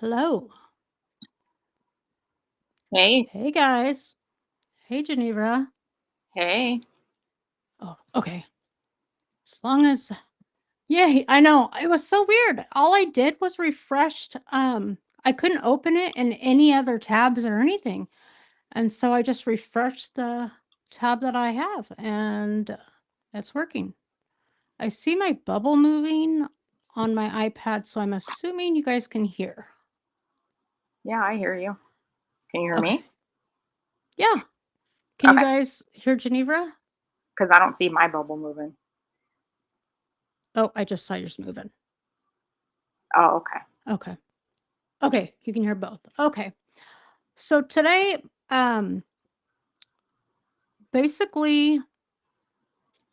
Hello. Hey, Hey, guys. Hey, Geneva. hey. Oh, okay. As long as yay, I know. It was so weird. All I did was refreshed, I couldn't open it in any other tabs or anything, and so I just refreshed the tab that I have, and it's working. I see my bubble moving on my iPad, so I'm assuming you guys can hear. Yeah, I hear you. Can you hear Okay. me? Yeah. Can you Okay, guys hear Geneva? because I don't see my bubble moving. Oh, I just saw yours moving. Oh, okay. Okay. Okay, you can hear both. Okay. So today, um, basically,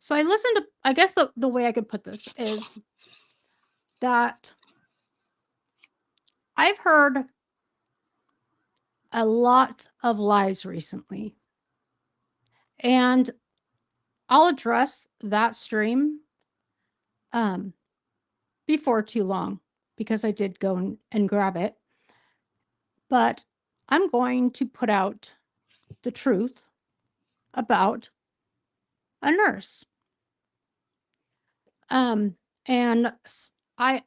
so I listened to, I guess the way I could put this is that I've heard a lot of lies recently, and I'll address that stream um, before too long because I did go and grab it. But I'm going to put out the truth about a nurse. Um, and I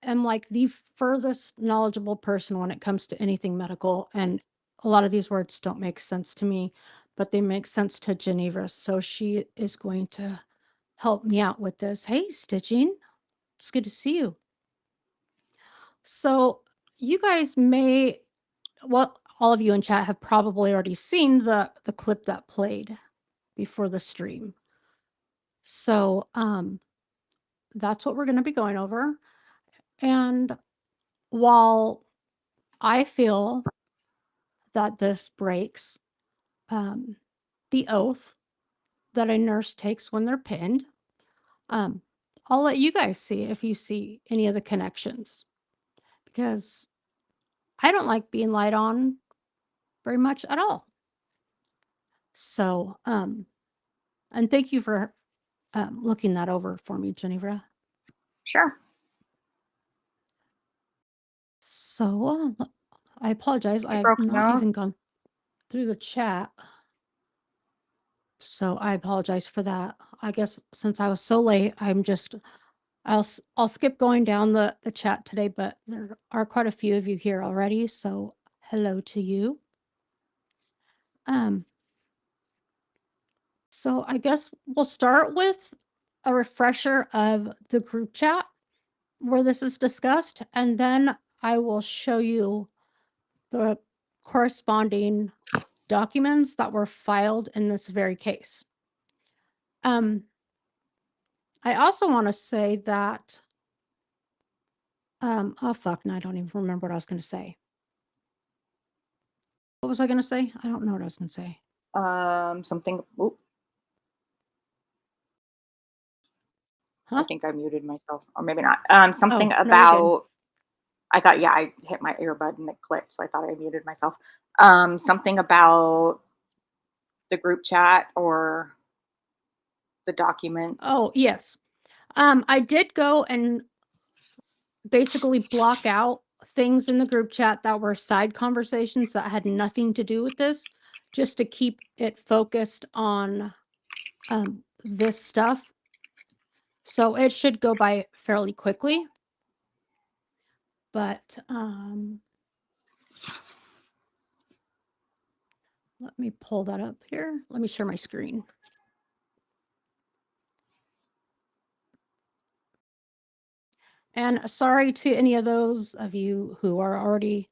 am like the furthest knowledgeable person when it comes to anything medical, and a lot of these words don't make sense to me, but they make sense to Geneva. So she is going to help me out with this. Hey, Stitching, it's good to see you. So you guys may, well, all of you in chat have probably already seen the clip that played before the stream. So that's what we're going to be going over. And while I feel that this breaks um, the oath that a nurse takes when they're pinned, um, I'll let you guys see if you see any of the connections because I don't like being lied on very much at all. So, and thank you for looking that over for me, Geneva. Sure. So, I apologize. Hey, I've Brooke's not nose. even gone through the chat. So I apologize for that. I guess since I was so late, I'll skip going down the chat today, but there are quite a few of you here already, so hello to you. Um, so I guess we'll start with a refresher of the group chat where this is discussed, and then I will show you the corresponding documents that were filed in this very case. I also want to say that oh fuck, no, I don't even remember what I was going to say. What was I going to say? I don't know what I was going to say. Something. Oop, I Huh? think I muted myself, or maybe not. Something Oh, no, you're good. about. I thought, yeah, I hit my earbud and it clicked, so I thought I muted myself. Something about the group chat or the documents. Oh, yes. I did go and basically block out things in the group chat that were side conversations that had nothing to do with this, just to keep it focused on this stuff. So it should go by fairly quickly. But let me pull that up here. Let me share my screen. And sorry to any of those of you who are already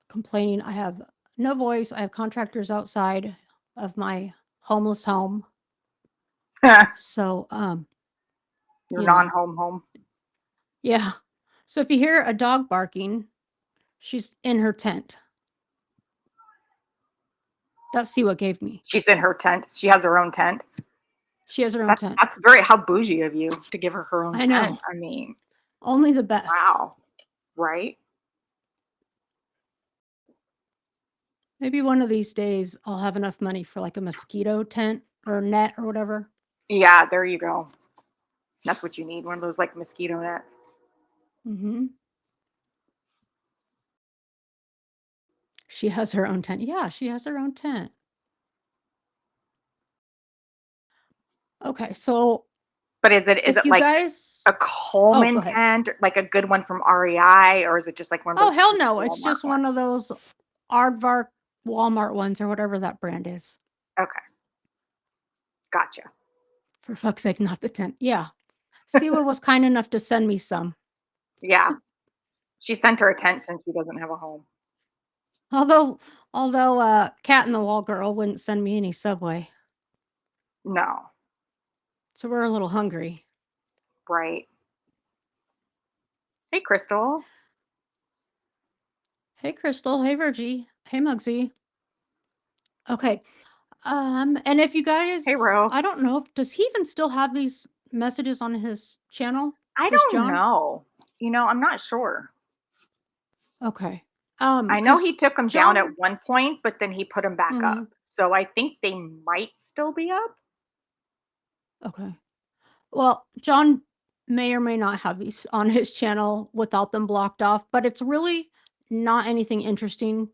complaining. I have no voice. I have contractors outside of my homeless home. So, Your you know, non-home home. yeah. So if you hear a dog barking, she's in her tent. That's what gave me. She's in her tent. She has her own tent. She has her own That's tent. that's very how bougie of you to give her own I tent. know. I mean, Only the best. wow, right? Maybe one of these days I'll have enough money for like a mosquito tent or net or whatever. Yeah, there you go. That's what you need. One of those like mosquito nets. Mm-hmm. She has her own tent. Yeah, she has her own tent. Okay, so But is it if you like guys a oh, go Coleman ahead. tent, like a good one from REI, or is it just like one of Oh, those hell cheap no, it's Walmart just one of ones? those Aardvark Walmart ones or whatever that brand is. Okay, gotcha. For fuck's sake, not the tent. Yeah. Sela was kind enough to send me some. Yeah, she sent her a tent since she doesn't have a home. Although Cat in the Wall girl wouldn't send me any Subway. No, So we're a little hungry. right. Hey, Crystal. Hey Crystal, hey Virgie, hey Muggsy. Okay. And if you Hey, guys, Ro. I don't know, does he even still have these messages on his channel? I This don't John? know. I'm not sure. Okay. I know Because he took them down John, at one point, but then he put them back up. mhm, So I think they might still be up. okay. Well, John may or may not have these on his channel without them blocked off, but it's really not anything interesting.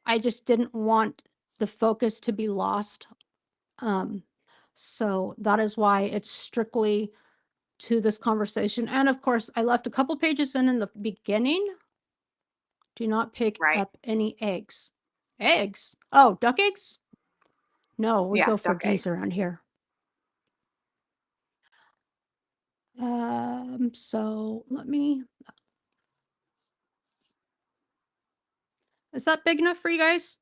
I just didn't want the focus to be lost. Um, so that is why it's strictly to this conversation. And of course, I left a couple pages in the beginning. Do not pick Right. up any eggs. Eggs? Oh, duck eggs? No, we Yeah, go for duck geese eggs. around here. So let me. Is that big enough for you guys?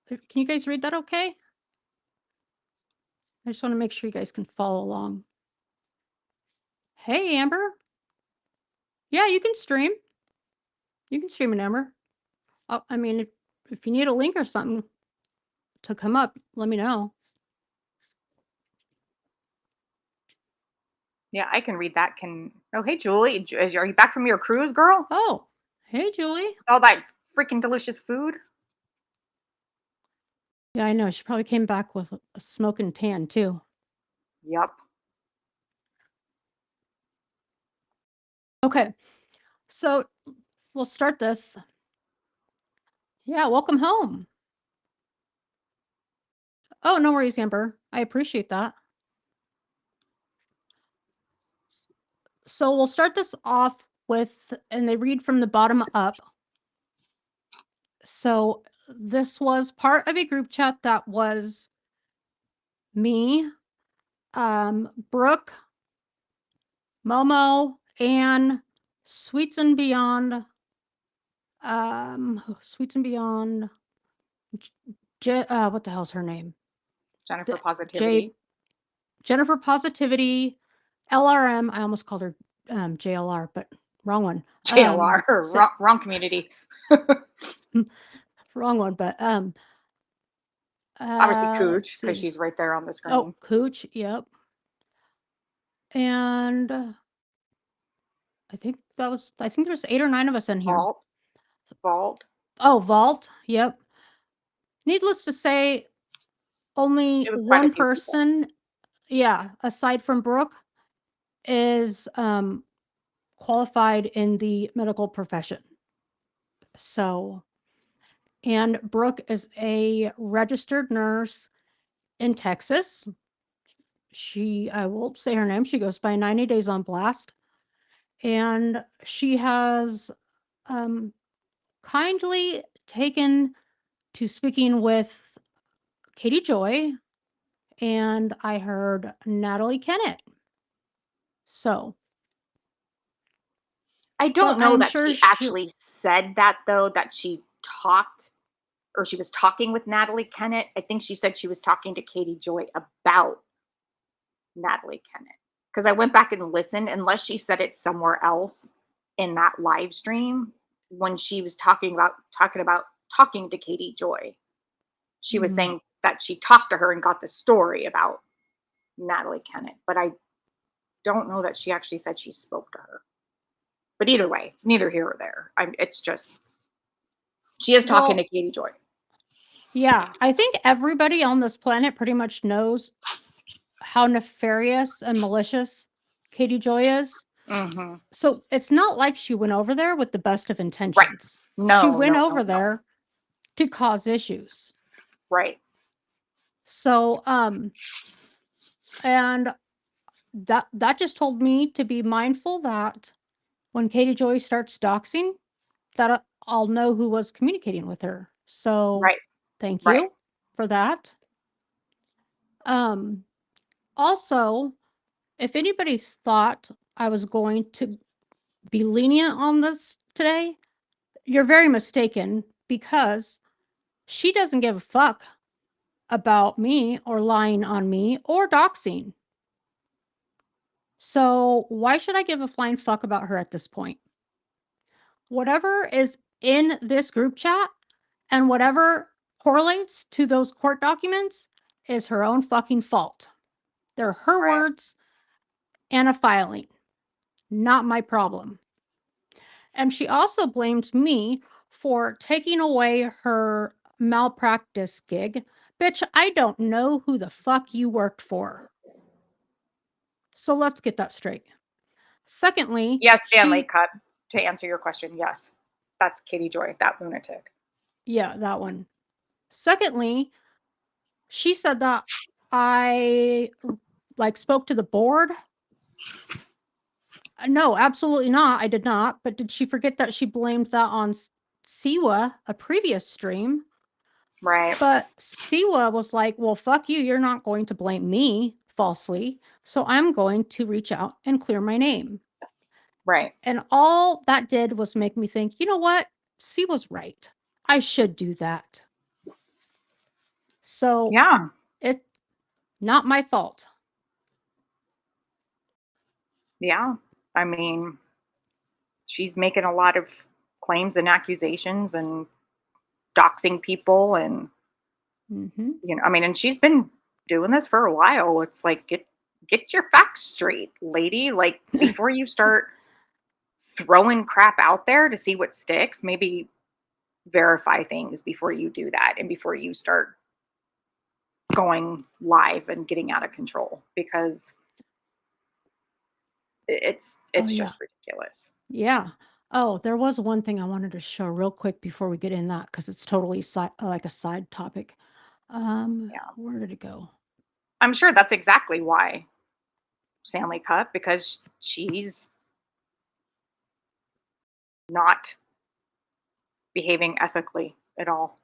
Can you guys read that okay? I just want to make sure you guys can follow along. Hey, Amber. Yeah, you can stream. You can stream an Amber. Oh, I mean, if you need a link or something to come up, let me know. Yeah, I can read that. Oh, hey, Julie. Are you back from your cruise, girl? Oh, hey, Julie. All that freaking delicious food. Yeah, I know. She probably came back with a smoking tan too. Yep. Okay, so we'll start this. Yeah, welcome home. Oh, no worries, Amber. I appreciate that. So we'll start this off with, and they read from the bottom up. So this was part of a group chat that was me, Brooke, Momo, Anne, Sweets and Beyond, Sweets and Beyond, what the hell's her name? Jennifer The, J, Positivity. Jennifer Positivity, LRM. I almost called her JLR, but wrong one. JLR. Sa- Wrong community. wrong one, but Obviously, let's Cooch, because see. she's right there on the Oh, screen. Cooch, yep. And I think there's 8 or 9 of us in here. Vault. Vault. Oh, Vault, yep. Needless to say, only It was quite a one few people. person, yeah, aside from Brooke, is qualified in the medical profession. So, and Brooke is a registered nurse in Texas. I will say her name, she goes by 90 Days on Blast. And she has kindly taken to speaking with Katie Joy, and I heard Natalie Kennett. So, I but don't know I'm that sure she she, actually said that, though, that she talked or she was talking with Natalie Kennett. I think she said she was talking to Katie Joy about Natalie Kennett. Because I went back and listened, unless she said it somewhere else in that live stream when she was talking to Katie Joy. She was mm, saying that she talked to her and got the story about Natalie Kennett, but I don't know that she actually said she spoke to her. But either way, it's neither here or there. It's just she is talking to well, Katie Joy. yeah, I think everybody on this planet pretty much knows how nefarious and malicious Katie Joy is. Hmm. So it's not like she went over there with the best of Right. intentions. She No, went no, over no, no. there to cause issues. Right. So, and that just told me to be mindful that when Katie Joy starts doxing, that I'll know who was communicating with her. So, Right. thank Right. you for that. Also, if anybody thought I was going to be lenient on this today, you're very mistaken, because she doesn't give a fuck about me or lying on me or doxing. So why should I give a flying fuck about her at this point? Whatever is in this group chat and whatever correlates to those court documents is her own fucking fault. They're her Right. words and a filing, not my problem. And she also blamed me for taking away her malpractice gig. Bitch, I don't know who the fuck you worked for. So let's get that straight. Secondly, Yes, Stanley she, Cup. To answer your question, yes, that's Katie Joy, that lunatic. yeah, that one. Secondly, she said that I spoke to the board. No, absolutely not. I did not. But did she forget that she blamed that on Siwa, a previous stream? Right. But Siwa was like, well, fuck you. You're not going to blame me falsely. So I'm going to reach out and clear my name. Right. And all that did was make me think, you know what? Siwa's right. I should do that. So Yeah. it's not my fault. Yeah. I mean, she's making a lot of claims and accusations and doxing people, and Mm-hmm. I mean, and she's been doing this for a while. It's like, get your facts straight, lady. Like, before you start throwing crap out there to see what sticks, maybe verify things before you do that and before you start going live and getting out of control, because Oh, it's yeah. just ridiculous. Yeah. Oh, there was one thing I wanted to show real quick before we get in that, because it's totally like a side topic. Yeah. Where did it go? I'm sure that's exactly why Stanley Cup, because she's not behaving ethically at all.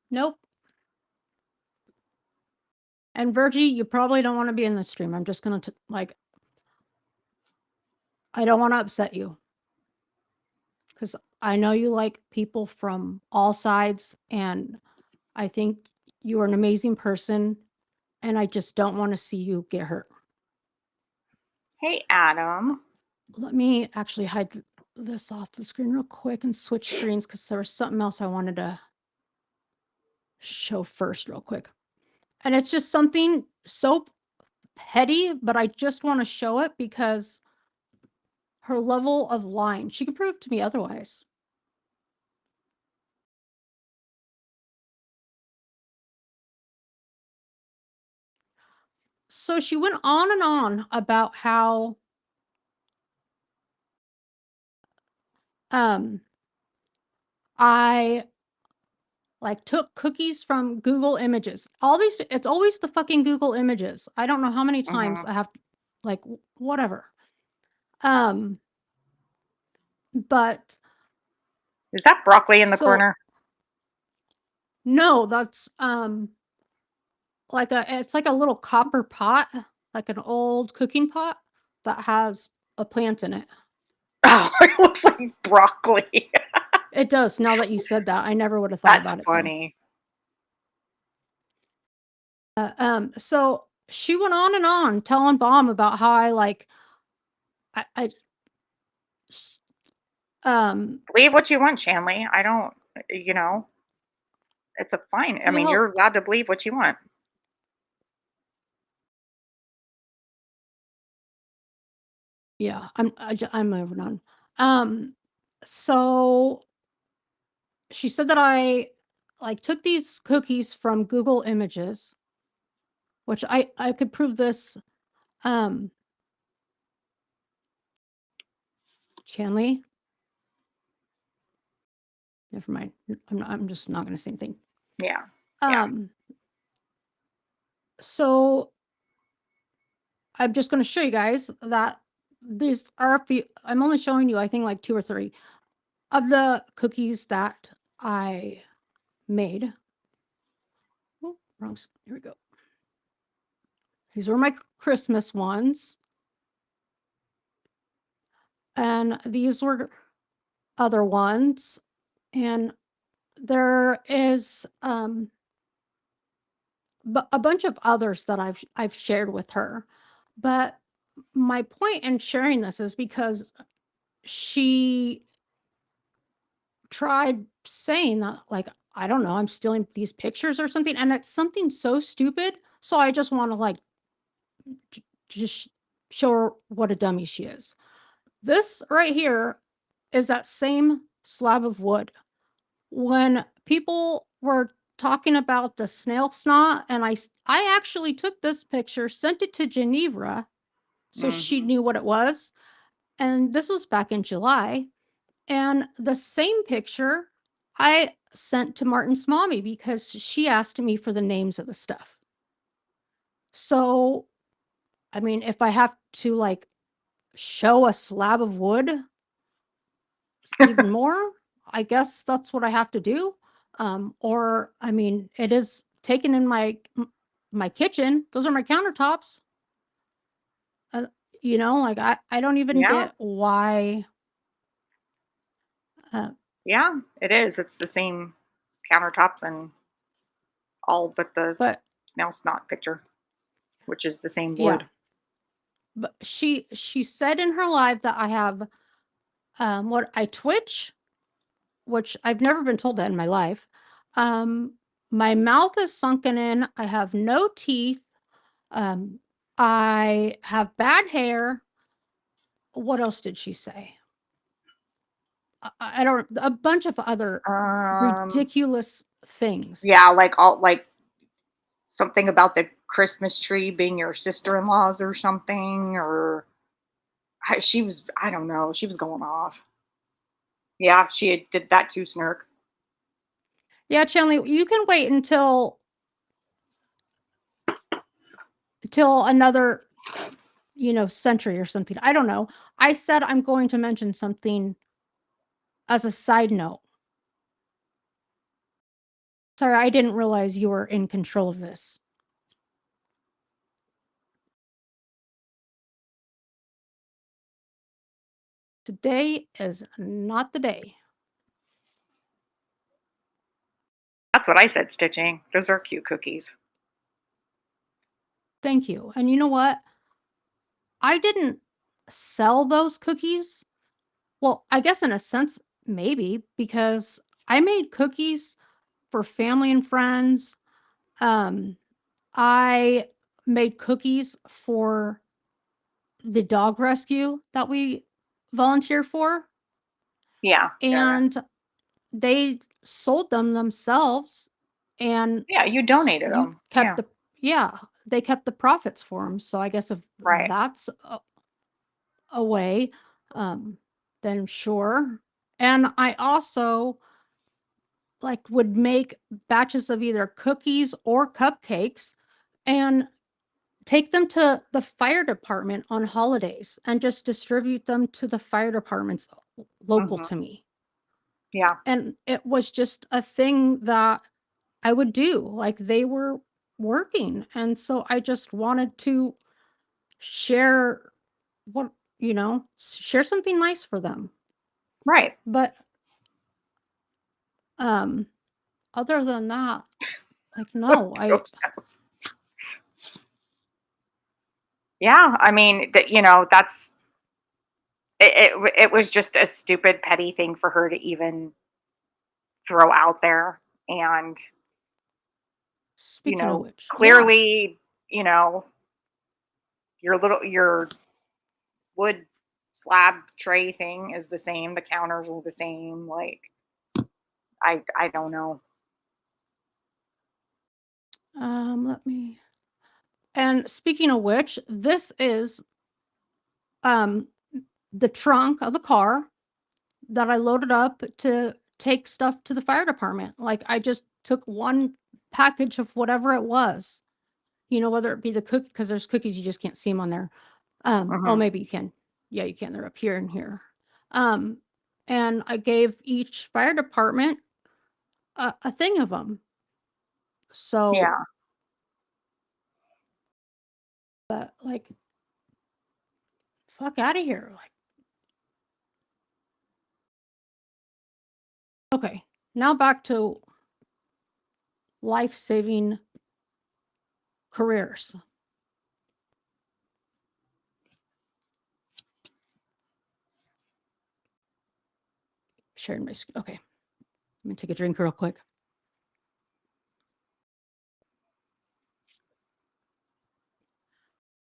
Nope. And Virgie, you probably don't want to be in the stream. I'm just gonna I don't want to upset you, because I know you like people from all sides, and I think you are an amazing person, and I just don't want to see you get hurt. Hey, Adam. Let me actually hide this off the screen real quick and switch screens, because there was something else I wanted to show first real quick. And it's just something so petty, but I just want to show it because her level of lying, she can prove to me otherwise. So she went on and on about how I took cookies from Google Images. All these, it's always the fucking Google Images. I don't know how many times Hmm. I have whatever. But Is that broccoli in the so corner? no, that's it's like a little copper pot, like an old cooking pot that has a plant in it. Oh, it looks like broccoli. It does. Now that you said that, I never would have thought That's about it though. funny. So she went on and on telling Bomb about how I Believe what you want, Shanley. I don't, you know, it's a fine. I mean, well, you're allowed to believe what you want. yeah, I'm moving on. So she said that I took these cookies from Google Images, which I could prove this. Chanley, Never mind. I'm just not going to say anything. Yeah. Yeah. So I'm just going to show you guys that these are a few. I'm only showing you, I think, like 2 or 3 of the cookies that I made. Oh, wrong. Here we go. These were my Christmas ones. And these were other ones. And there is a bunch of others that I've shared with her. But my point in sharing this is because she tried saying that, like, I don't know, I'm stealing these pictures or something, and it's something so stupid. So I just want to like just show her what a dummy she is. This right here is that same slab of wood. When people were talking about the snail snot, and I actually took this picture, sent it to Genevra so she Mhm. knew what it was. And this was back in July. And the same picture I sent to Martin's mommy because she asked me for the names of the stuff. So, I mean, if I have to like show a slab of wood even more, I guess that's what I have to do. Or I mean, it is taken in my kitchen. Those are my countertops. Uh, like I don't even Yeah. get why. Uh, Yeah. It is. It's the same countertops and all but the but snail snot picture, which is the same yeah, wood. but she said in her live that I have what I twitch, which I've never been told that in my life. Um, my mouth is sunken in. I have no teeth. Um, I have bad hair. What else did she say? I don't, a bunch of other Um. ridiculous things. Yeah. Like all like something about the Christmas tree being your sister-in-law's or something, or she was. I don't know. She was going off. Yeah. Did that too, Snark. Yeah, Chandler, you can wait until another, century or something. I don't know. I said I'm going to mention something as a side note. Sorry, I didn't realize you were in control of this. Today is not the day. That's what I said, Stitching. Those are cute cookies. Thank you. And you know what? I didn't sell those cookies. Well, I guess in a sense, maybe, because I made cookies for family and friends. Um, I made cookies for the dog rescue that we volunteer for, Yeah. Yeah. and they sold them themselves, and Yeah. You donated you them. kept Yeah. yeah, they kept the profits for them. So I guess if Right. that's a way, um, then sure. And I also like would make batches of either cookies or cupcakes and take them to the fire department on holidays and just distribute them to the fire departments local Hmm. to me. Yeah. And it was just a thing that I would do. Like they were working. And so I just wanted to share what, share something nice for them. Right. But um other than that, like no, Gross house. Yeah. I mean, that's it was just a stupid, petty thing for her to even throw out there, and speaking of which, yeah. clearly, you know, your wood slab tray thing is the same. The counters are the same. Like I don't know. Let me and speaking of which, this is um the trunk of the car that I loaded up to take stuff to the fire department. Like, I just took one package of whatever it was, whether it be the cookie, because there's cookies, you just can't see them on there. Oh, Mhm. maybe you can. Yeah, you can. They're up here and here. Um, and I gave each fire department a thing of them. So, Yeah. but like, fuck out of here. Like, okay, now back to life-saving careers. Sharing my okay. Let me take a drink real quick.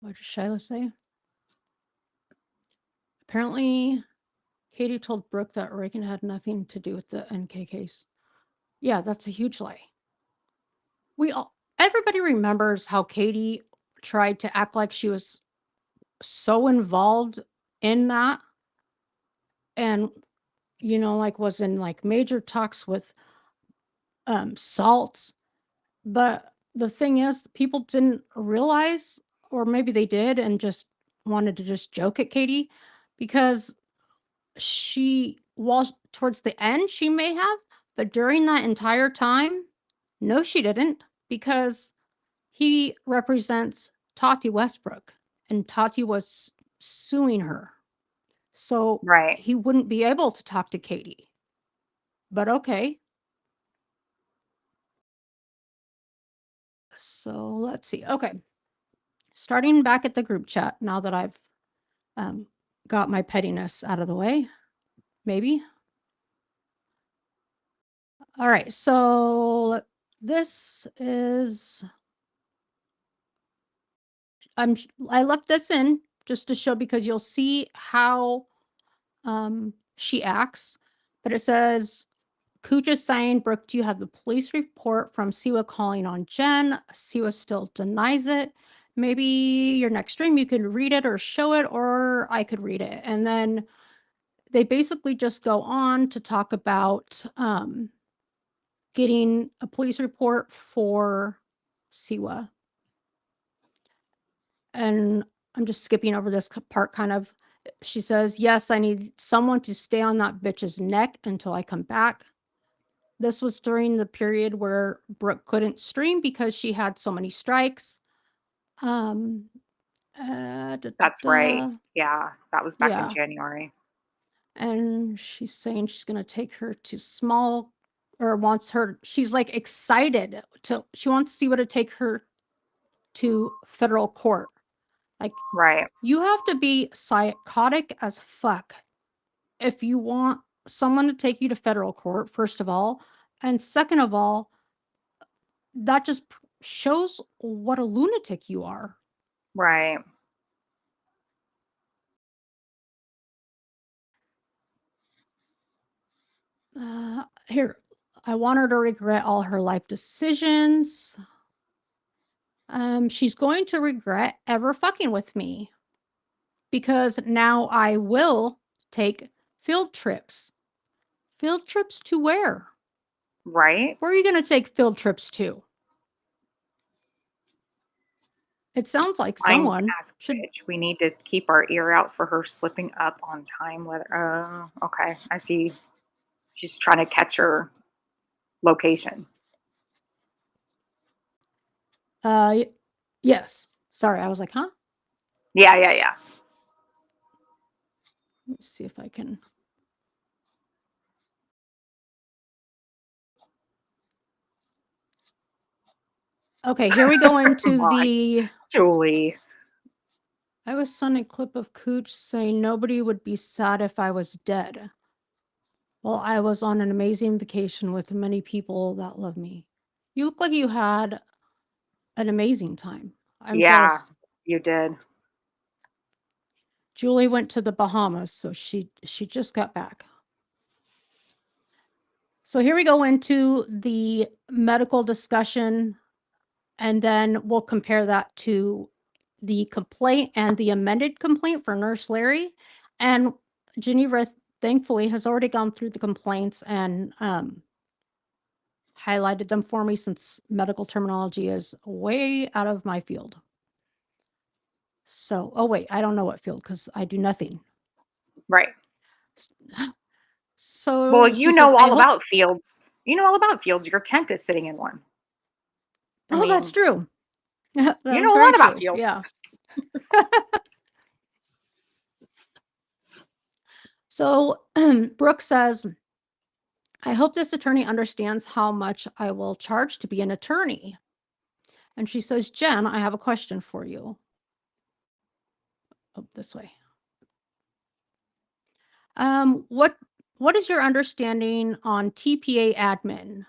What did Shyla say? Apparently, Katie told Brooke that Reagan had nothing to do with the NK case. Yeah, that's a huge lie. Everybody remembers how Katie tried to act like she was so involved in that, and like was in like major talks with Salts. But the thing is, people didn't realize, or maybe they did and just wanted to just joke at Katie, because she was towards the end, she may have, but during that entire time, no, she didn't, because he represents Tati Westbrook, and Tati was suing her. So Right. he wouldn't be able to talk to Katie. But okay. So let's see. Okay. Starting back at the group chat, now that I've got my pettiness out of the way, maybe. All right. So this is, I left this in just to show, because you'll see how she acts. But it says, Cooch is saying, Brooke, do you have the police report from Siwa calling on Jen? Siwa still denies it. Maybe your next stream you could read it or show it, or I could read it. And then they basically just go on to talk about getting a police report for Siwa. And I'm just skipping over this part kind of. She says, yes, I need someone to stay on that bitch's neck until I come back. This was during the period where Brooke couldn't stream because she had so many strikes. That's right. Yeah, that was back in Yeah. January. And she's saying she's going to take her to small, or wants her, she's like excited she wants to see what it take her to federal court. Like, Right. you have to be psychotic as fuck if you want someone to take you to federal court, first of all. And second of all, that just shows what a lunatic you are. Right. Here, I want her to regret all her life decisions. She's going to regret ever fucking with me, because now I will take field trips. Field trips to where? Right. Where are you going to take field trips to? It sounds like Flying someone ass should. bitch. We need to keep our ear out for her slipping up on time. Whether okay, I see. She's trying to catch her location. Yes. Sorry, I was like, huh? Yeah, yeah, yeah. Let me see if I can. Okay, here we go into Come on, the. Julie. I was sent a clip of Cooch saying nobody would be sad if I was dead. Well, I was on an amazing vacation with many people that love me. You look like you had an amazing time. I'm Yeah, jealous. you did. Julie went to the Bahamas, so she just got back. So here we go into the medical discussion, and then we'll compare that to the complaint and the amended complaint for Nurse Larry. And Geneva, thankfully has already gone through the complaints and highlighted them for me, since medical terminology is way out of my field. So, oh wait, I don't know what field because I do nothing. Right. Well, So she says, I all hope. about fields. You know all about fields. Your tent is sitting in one. I Oh, that's mean, true. That you was know a very lot about true. fields. Yeah. So Brooke says, I hope this attorney understands how much I will charge to be an attorney. And she says, Jen, I have a question for you. Oh, this way. What is your understanding on TPA admin?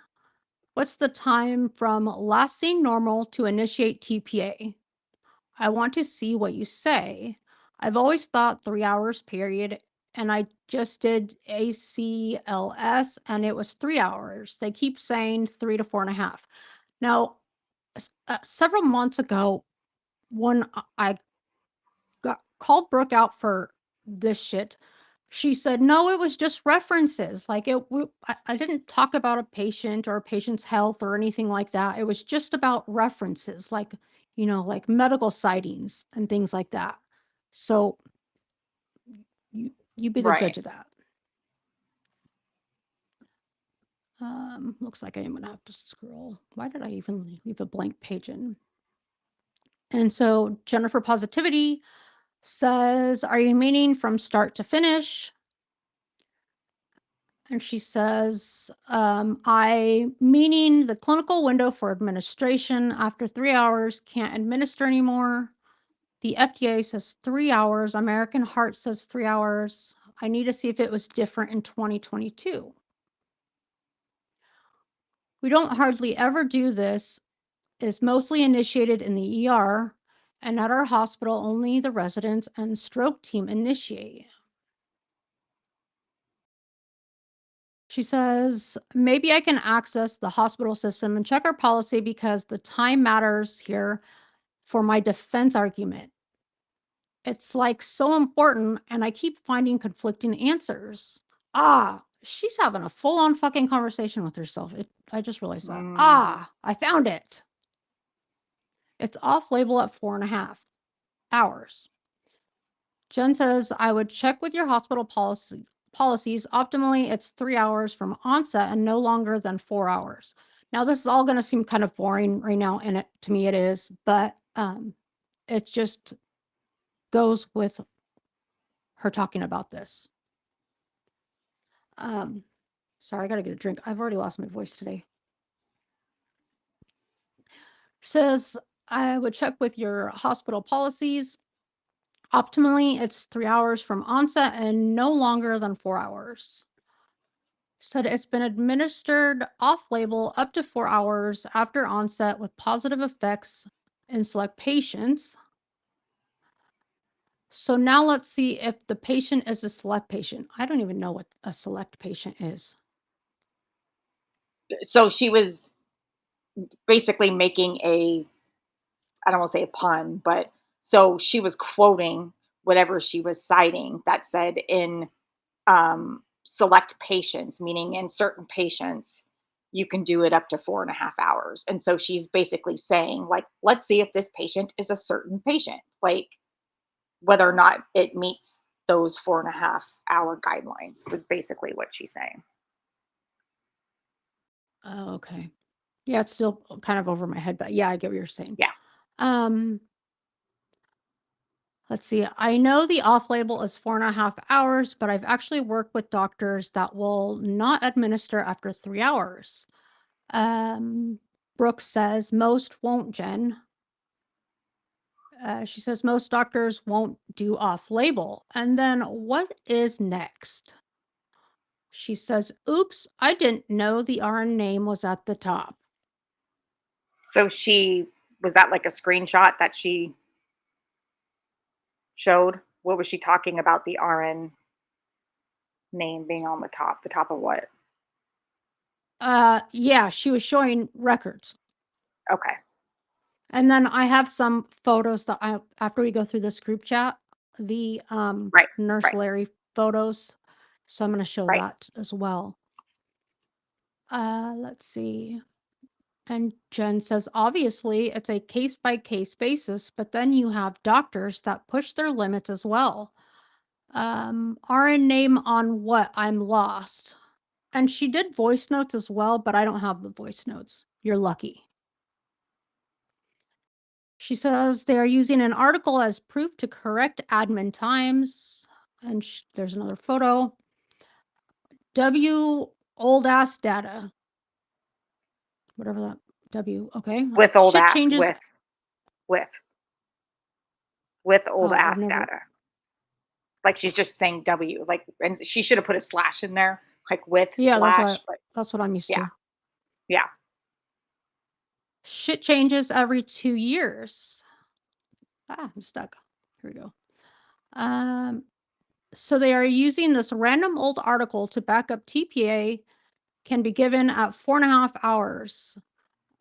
What's the time from last seen normal to initiate TPA? I want to see what you say. I've always thought 3 hours period, and I just did ACLS and it was 3 hours. They keep saying 3 to 4.5. Now, several months ago, when I got called Brooke out for this shit, she said, no, it was just references. Like I didn't talk about a patient or a patient's health or anything like that. It was just about references, like, like medical sightings and things like that. So you be the Right. judge of that. Looks like I am gonna have to scroll. Why did I even leave a blank page in? And so Jennifer Positivity says, are you meaning from start to finish? And she says, I meaning the clinical window for administration after 3 hours can't administer anymore. The FDA says 3 hours. American Heart says 3 hours. I need to see if it was different in 2022. We don't hardly ever do this. It's mostly initiated in the ER, and at our hospital, only the residents and stroke team initiate. She says, maybe I can access the hospital system and check our policy because the time matters here for my defense argument. It's like so important, and I keep finding conflicting answers. She's having a full on fucking conversation with herself. I just realized that. Mm-hmm. I found it. It's off label at 4.5 hours. Jen says, I would check with your hospital policies. Optimally, it's 3 hours from onset and no longer than 4 hours. Now, this is all going to seem kind of boring right now, and to me it is, but it just goes with her talking about this. Sorry, I got to get a drink. I've already lost my voice today. Says, I would check with your hospital policies. Optimally, it's 3 hours from onset and no longer than 4 hours. Said it's been administered off-label up to 4 hours after onset with positive effects in select patients. So now let's see if the patient is a select patient. I don't even know what a select patient is. So she was basically making I don't want to say a pun, but so she was quoting whatever she was citing that said in select patients, meaning in certain patients, you can do it up to 4.5 hours. And so she's basically saying, like, let's see if this patient is a certain patient, like whether or not it meets those 4.5 hour guidelines was basically what she's saying. Oh, okay. Yeah, it's still kind of over my head, but yeah, I get what you're saying. Yeah. Um, let's see. I know the off label is 4.5 hours, but I've actually worked with doctors that will not administer after 3 hours. Brooke says most won't, Jen. She says most doctors won't do off label. And then what is next? She says, oops, I didn't know the RN name was at the top. So she was that like a screenshot that she showed? What was she talking about the RN name being on the top? The top of what? Yeah, she was showing records. Okay. And then I have some photos that after we go through this group chat, the Right. nurse Right. Larry photos. So I'm going to show Right. that as well. Let's see. And Jen says, obviously, it's a case by case basis, but then you have doctors that push their limits as well. RN name on what? I'm lost. And she did voice notes as well, but I don't have the voice notes. You're lucky. She says they are using an article as proof to correct admin times. And there's another photo. W old ass data. Whatever that W. Okay. With old Shit ass, changes. with with old Oh, I've ass never. data. Like she's just saying W. Like, and she should have put a slash in there, like with Yeah, slash. But that's what I'm used yeah, to. yeah. Shit changes every 2 years. I'm stuck. Here we go. So they are using this random old article to back up TPA can be given at 4.5 hours.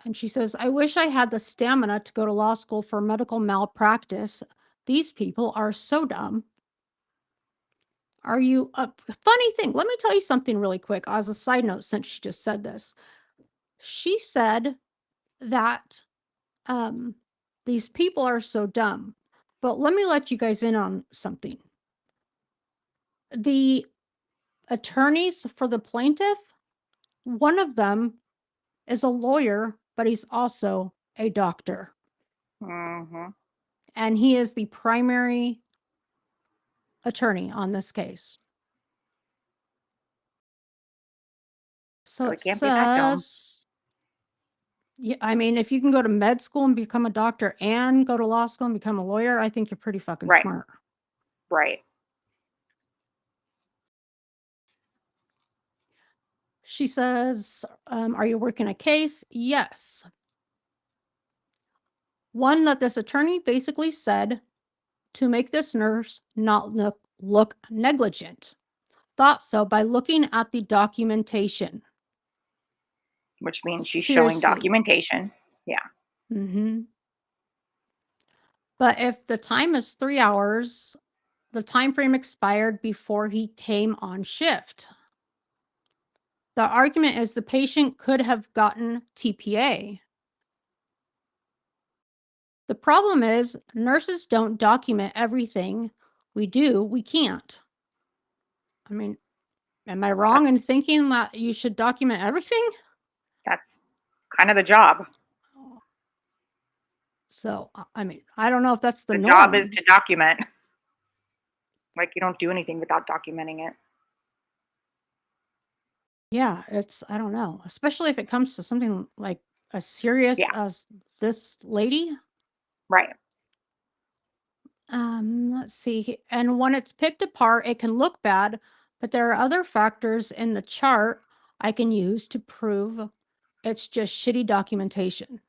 And she says, I wish I had the stamina to go to law school for medical malpractice. These people are so dumb. Are you a funny thing? Let me tell you something really quick as a side note, since she just said this. She said that these people are so dumb. But let me let you guys in on something. The attorneys for the plaintiff, one of them is a lawyer, but he's also a doctor. Mm-hmm. And he is the primary attorney on this case. So It it can't be that dumb. says, yeah, I mean, if you can go to med school and become a doctor and go to law school and become a lawyer, I think you're pretty fucking Right. smart. Right. She says, are you working a case? Yes. One that this attorney basically said to make this nurse not look negligent. Thought so by looking at the documentation. Which means she's showing Seriously. documentation. Yeah. Mm-hmm. But if the time is 3 hours, the time frame expired before he came on shift. The argument is the patient could have gotten TPA. The problem is nurses don't document everything we do. We can't. I mean, am I wrong in thinking that you should document everything? That's kind of the job. So, I mean, I don't know if that's the The job is norm. to document. Like, you don't do anything without documenting it. Yeah, I don't know, especially if it comes to something like as serious Yeah. as this lady. Right. Let's see. And when it's picked apart, it can look bad, but there are other factors in the chart I can use to prove it's just shitty documentation.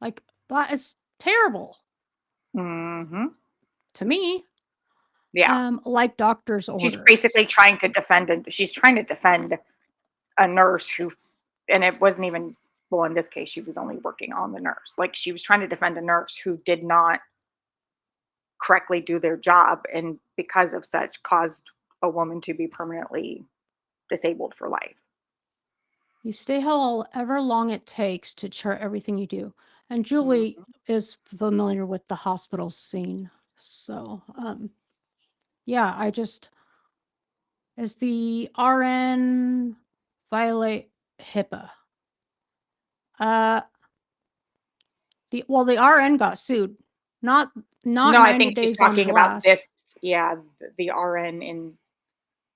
Like, that is terrible Mm-hmm. to me. Yeah. Like doctor's She's orders. basically trying to defend. She's trying to defend a nurse who, and it wasn't even, well, in this case, she was only working on the nurse. Like, she was trying to defend a nurse who did not correctly do their job, and because of such caused a woman to be permanently disabled for life. You stay however long it takes to chart everything you do. And Julie Mhm. is familiar with the hospital scene. So, yeah, is the RN violate HIPAA? Uh, the RN got sued, not No, I 90 think she's days on talking about blast. this. Yeah, the RN in,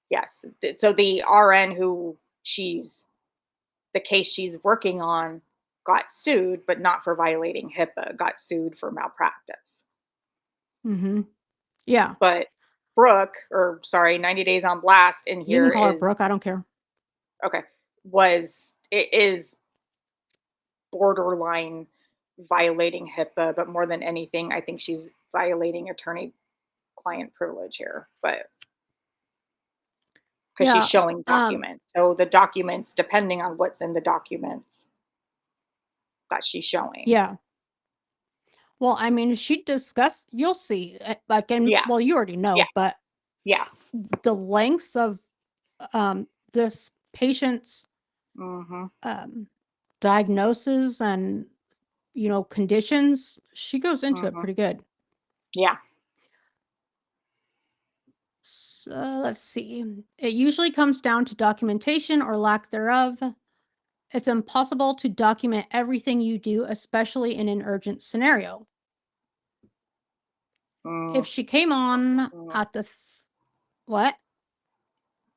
yes. So the RN who the case she's working on got sued, but not for violating HIPAA, got sued for malpractice. Mm-hmm. Yeah, But Brooke, or sorry, 90 Days on Blast in you can here call her is, Brooke. I don't care. okay, it is borderline violating HIPAA, but more than anything, I think she's violating attorney client privilege here. But because she's Yeah. showing documents. So the documents, depending on what's in the documents that she's showing. Yeah. Well, I mean, she discussed, you'll see, like, and Yeah. well, you already Yeah. know, but Yeah. the lengths of this patient's Mhm. diagnosis and, conditions, she goes into it Mhm. pretty good. Yeah. So let's see. It usually comes down to documentation or lack thereof. It's impossible to document everything you do, especially in an urgent scenario. If Mm. she came on Mm. at the what?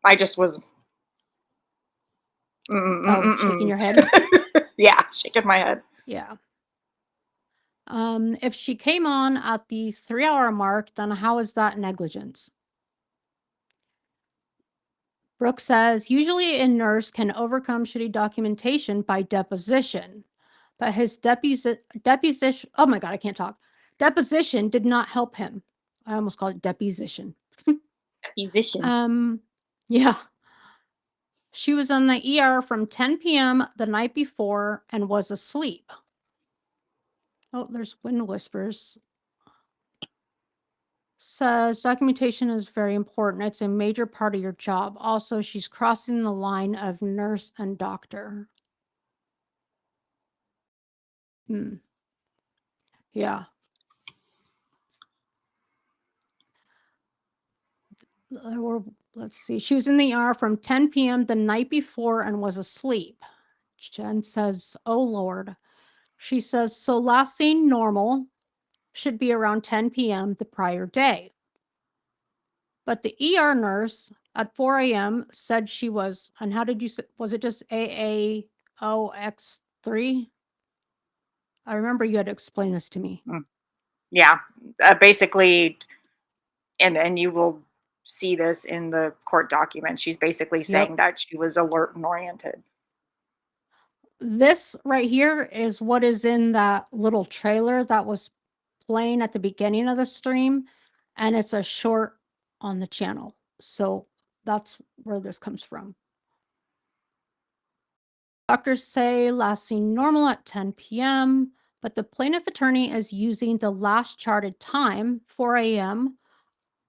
I just was Oh, shaking mm. your head. Yeah, shaking my head. Yeah. If she came on at the 3-hour mark, then how is that negligence? Brooke says usually a nurse can overcome shitty documentation by deposition, but his deposition, oh my God, I can't talk. Deposition did not help him. I almost called it deposition. Musician. Yeah. She was in the ER from 10 p.m. the night before and was asleep. Oh, there's wind whispers. Says documentation is very important. It's a major part of your job. Also, she's crossing the line of nurse and doctor. Hmm. Yeah. Let's see. She was in the ER from 10 p.m. the night before and was asleep. Jen says, "Oh Lord." She says, "So last seen normal should be around 10 p.m. the prior day. But the ER nurse at 4 a.m. said she was, and how did you say, was it just AAOX3? I remember you had to explain this to me. Mm. Yeah. Basically, and you will see this in the court document. She's basically Yep. saying that she was alert and oriented. This right here is what is in that little trailer that was playing at the beginning of the stream, and it's a short on the channel. So that's where this comes from. Doctors say last seen normal at 10 p.m., but the plaintiff attorney is using the last charted time, 4 a.m.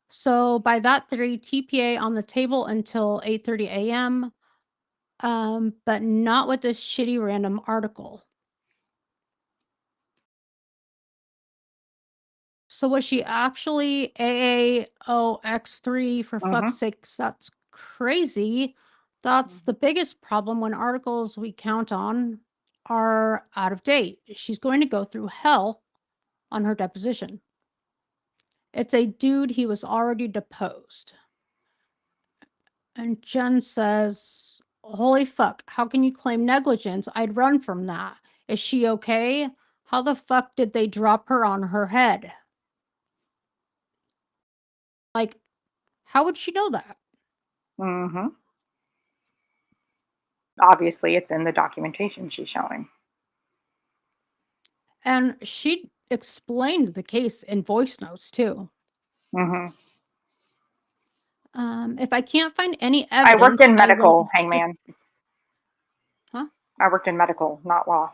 So by that theory, TPA on the table until 8:30 a.m., but not with this shitty random article. So was she actually AAOX3 for fuck's Mhm. sakes? That's crazy. That's the biggest problem when articles we count on are out of date. She's going to go through hell on her deposition. It's a dude, he was already deposed. And Jen says, "Holy fuck, how can you claim negligence? I'd run from that. Is she okay? How the fuck did they drop her on her head? Like, how would she know that?" Mhm. Obviously, it's in the documentation she's showing. And she explained the case in voice notes too. Mhm. If I can't find any I worked evidence, in I medical, won't. hangman. Huh? I worked in medical, not law.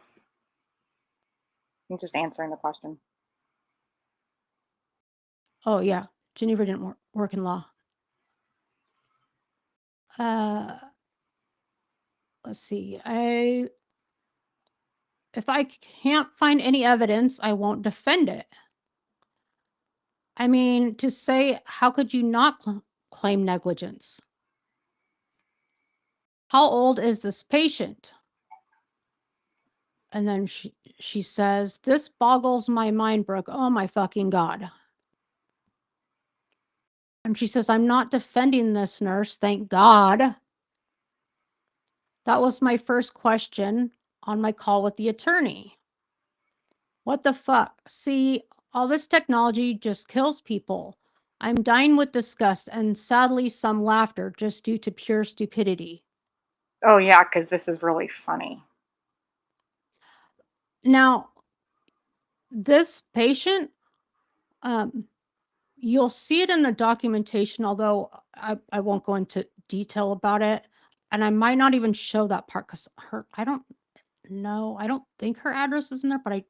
I'm just answering the question. Oh yeah, Geneva didn't work in law. Uh, let's see. If I can't find any evidence, I won't defend it. I mean, to say, how could you not claim negligence? How old is this patient? And then she says, "This boggles my mind, Brooke. Oh my fucking God." And she says, "I'm not defending this nurse, thank God." That was my first question on my call with the attorney. What the fuck? See, all this technology just kills people. I'm dying with disgust and sadly some laughter just due to pure stupidity. Oh yeah, because this is really funny. Now, this patient, um, you'll see it in the documentation, although I won't go into detail about it. And I might not even show that part because I don't know. I don't think her address is in there, but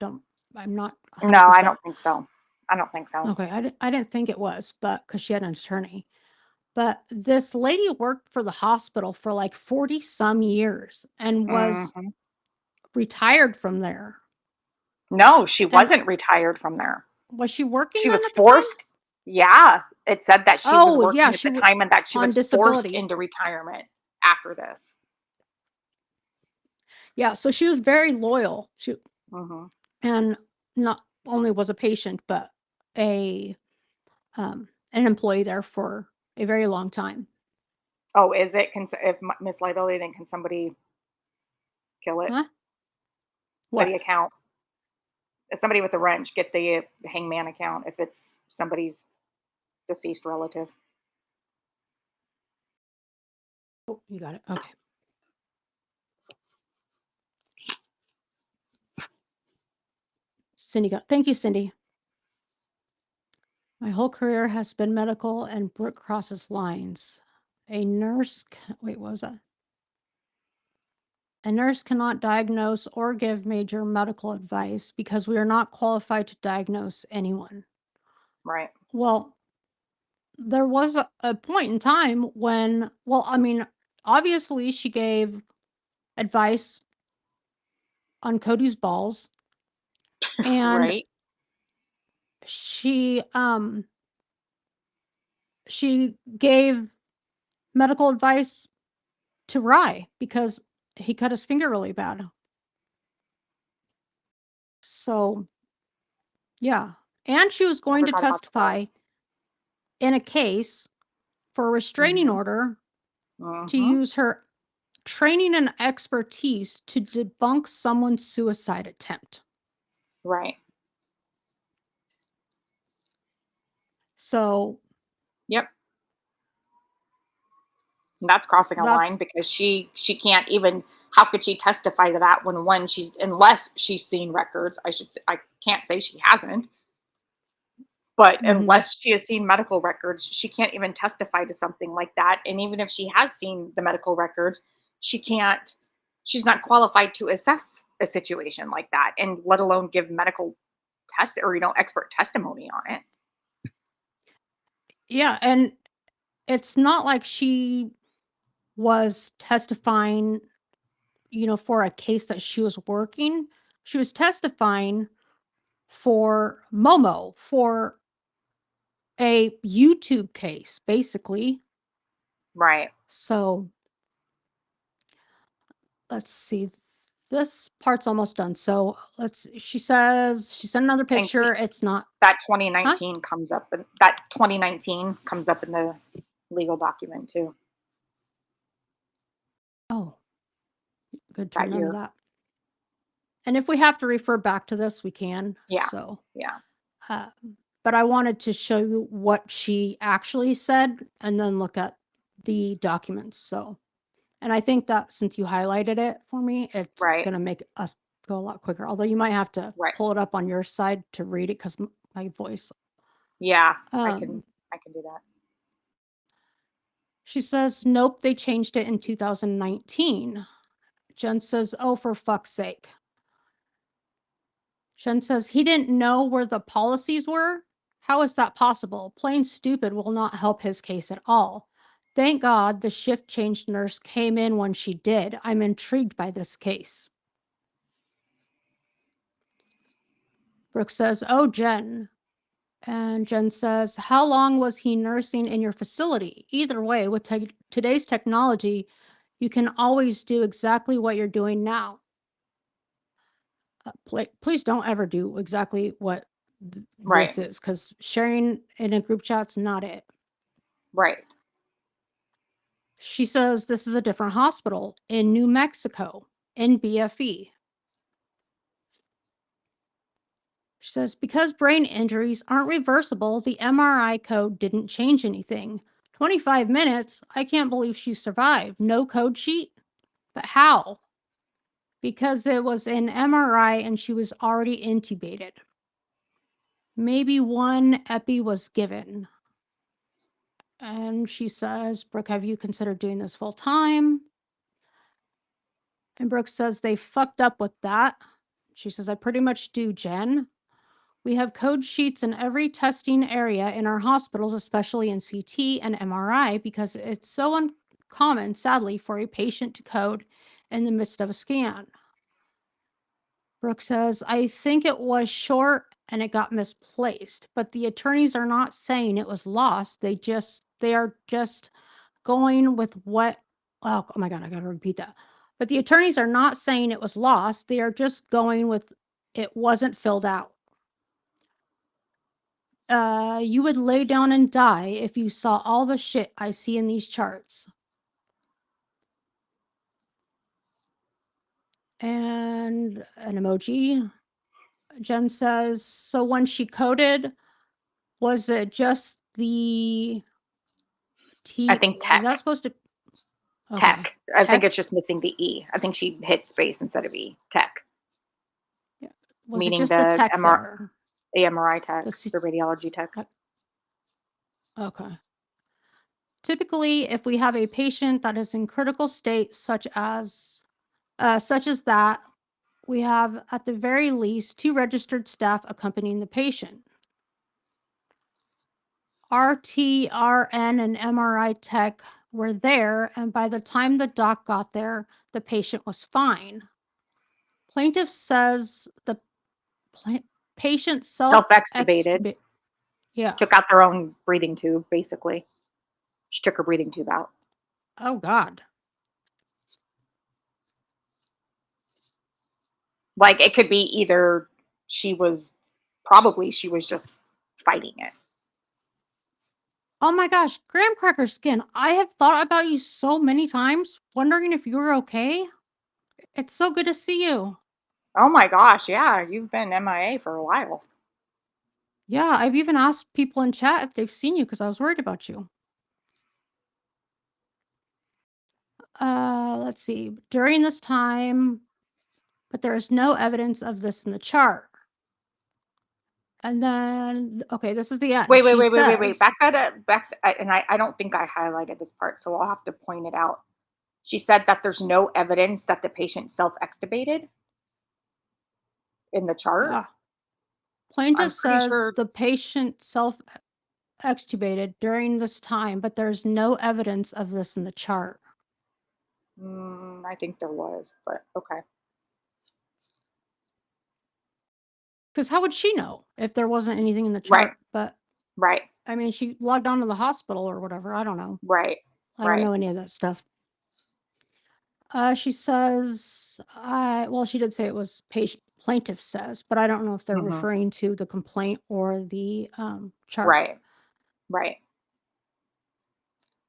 don't, I'm not No, I 100%. don't think so. I don't think so. Okay. I didn't think it was, but because she had an attorney. But this lady worked for the hospital for like 40 some years and was Mhm. retired from there. No, she And wasn't retired from there. was she working She then was at the time? forced. Yeah, it said that she was Oh, yeah, working at the time and that she on was forced disability. into retirement after this. Yeah, so she was very loyal. Mhm. And not only was a patient, but an employee there for a very long time. Oh, is it? If Miss Liability, then can somebody kill it? Huh? The What? account. If somebody with a wrench get the hangman account if it's somebody's deceased relative. Oh, you got it. Okay. Cindy got. Thank you, Cindy. My whole career has been medical, and Brooke crosses lines. A nurse. Wait, what was that? A nurse cannot diagnose or give major medical advice because we are not qualified to diagnose anyone. Right. Well, there was a point in time when, well, I mean, obviously she gave advice on Cody's balls, and Right. she she gave medical advice to Rye because he cut his finger really bad. So, yeah. And she was going Never to thought about the testify balls. in a case for a restraining Mhm. order to Mhm. use her training and expertise to debunk someone's suicide attempt. Right. So, Yep. And that's crossing a line that's because she can't even. How could she testify to that when one she's unless she's seen records? I should say, I can't say she hasn't, but mhm. unless she has seen medical records, she can't even testify to something like that. And even if she has seen the medical records, she can't. She's not qualified to assess a situation like that, and let alone give medical test or expert testimony on it. Yeah, and it's not like she was testifying, for a case that she was working. She was testifying for Momo, for a YouTube case, basically. Right. So let's see. This part's almost done. So she says she sent another And picture. It's not, that huh? 2019 comes up, and that 2019 comes up in the legal document too. Oh, good to That remember year. that. And if we have to refer back to this, we can. Yeah. So, Yeah. uh, but I wanted to show you what she actually said and then look at the documents. So, and I think that since you highlighted it for me, it's Right. going to make us go a lot quicker. Although you might have to Right. pull it up on your side to read it because my voice. Yeah. I can. Um, I can do that. she says, nope, they changed it in 2019. Jen says, oh, for fuck's sake. Jen says, he didn't know where the policies were? How is that possible? Plain stupid will not help his case at all. Thank God the shift change nurse came in when she did. I'm intrigued by this case. Brooke says, oh, Jen. And Jen says, how long was he nursing in your facility? Either way, with today's technology, you can always do exactly what you're doing now. Please don't ever do exactly what Right. this is because sharing in a group chat's not it. Right. She says this is a different hospital in New Mexico in BFE. She says because brain injuries aren't reversible, the MRI code didn't change anything. 25 minutes? I can't believe she survived. No code sheet? But how? Because it was an MRI and she was already intubated. Maybe one epi was given. And she says, Brooke, have you considered doing this full time? And Brooke says they fucked up with that. She says, I pretty much do, Jen. We have code sheets in every testing area in our hospitals, especially in CT and MRI, because it's so uncommon, sadly, for a patient to code in the midst of a scan. Brooke says, I think it was short and it got misplaced, but the attorneys are not saying it was lost. They are just going with what, oh my God, I got to repeat that. But the attorneys are not saying it was lost. They are just going with it wasn't filled out. You would lay down and die if you saw all the shit I see in these charts. And an emoji. Jen says, so when she coded, was it just the I T? think Was tech. that supposed to? Okay. Tech. I think Tech? it's just missing the E. I think she hit space instead of E. Tech. Yeah. Was it Meaning just the the tech there? MRI tech, The C- the radiology tech. okay. Typically, if we have a patient that is in critical state, such as that, we have at the very least 2 registered staff accompanying the patient. RT, RN, and MRI tech were there, and by the time the doc got there, the patient was fine. Plaintiff says the patient Self-extubated. Yeah. Took out their own breathing tube, basically. She took her breathing tube out. Oh God. Like it could be either she was just fighting it. Oh my gosh, graham cracker skin. I have thought about you so many times, wondering if you're okay. It's so good to see you. Oh my gosh, yeah, you've been MIA for a while. Yeah, I've even asked people in chat if they've seen you because I was worried about you. Let's see. During this time, but there is no evidence of this in the chart. And then, okay, this is the end. Wait, wait, She wait, wait, wait, wait. says, Back that up. And I don't think I highlighted this part, so I'll have to point it out. She said that there's no evidence that the patient self-extubated in the chart. yeah, plaintiff I'm pretty says sure. the patient self extubated during this time, but there's no evidence of this in the chart. I think there was, but okay. Because how would she know if there wasn't anything in the Right, chart? But right, I mean, she logged on to the hospital or whatever. I don't know. right, I don't right. know any of that stuff. She says, well, she did say it was plaintiff says, but I don't know if they're Hmm. referring to the complaint or the chart. Right, right.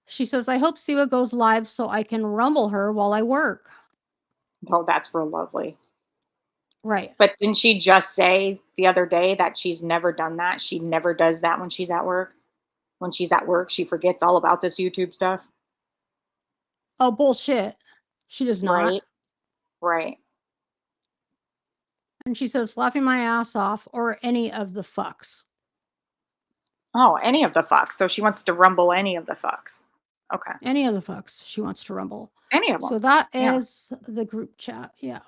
She says, I hope Siwa goes live so I can rumble her while I work. Oh, that's real lovely. Right. But didn't she just say the other day that she's never done that? She never does that when she's at work. When she's at work, she forgets all about this YouTube stuff. Oh, bullshit. She does not. Right, right. And she says, laughing my ass off or any of the fucks. Oh, any of the fucks. So she wants to rumble any of the fucks. Okay. Any of the fucks she wants to rumble. Any of them. So that Yeah. is the group chat. Yeah.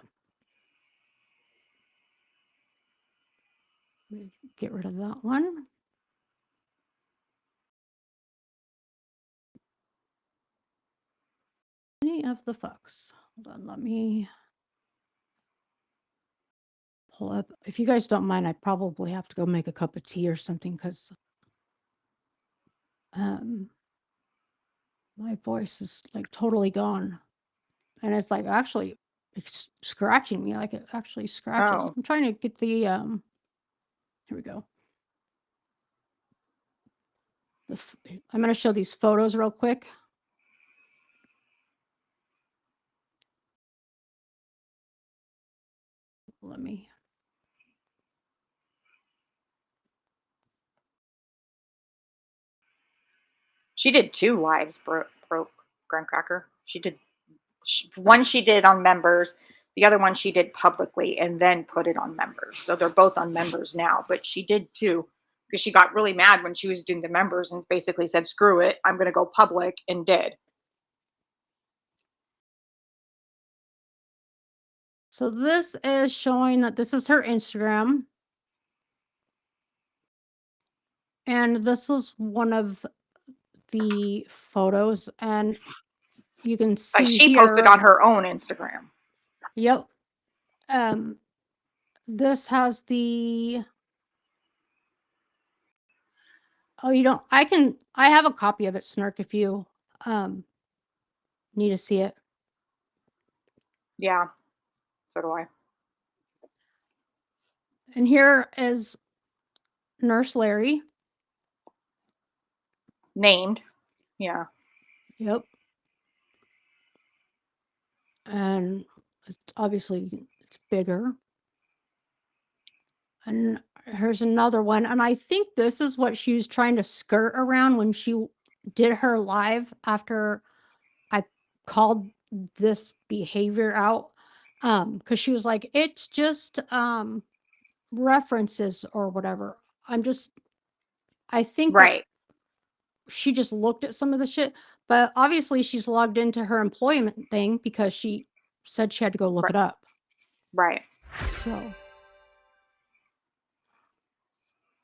Let me get rid of that one. Any of the fucks. Hold on. Let me pull up. If you guys don't mind, I probably have to go make a cup of tea or something because my voice is like totally gone. And it's like actually it's scratching me. Like it actually scratches. Oh, I'm trying to get the here we go. I'm going to show these photos real quick. Let me. she did 2 lives, broke Graham Cracker. She did one she did on members, the other one she did publicly and then put it on members. So they're both on members now, but she did 2 because she got really mad when she was doing the members and basically said, "Screw it, I'm going to go public," and did. So this is showing that this is her Instagram. And this was one of the photos, and you can That see she posted here. on her own Instagram. Yep. This has the. Oh, you don't. I have a copy of it, Snark, if you need to see it. Yeah, so do I. And here is Nurse Larry. Named. Yeah. Yep. And it's obviously it's bigger. And here's another one. And I think this is what she was trying to skirt around when she did her live after I called this behavior out. Because she was like, it's just references or whatever. I think that Right. she just looked at some of the shit, but obviously she's logged into her employment thing because she said she had to go look Right. it up. Right. So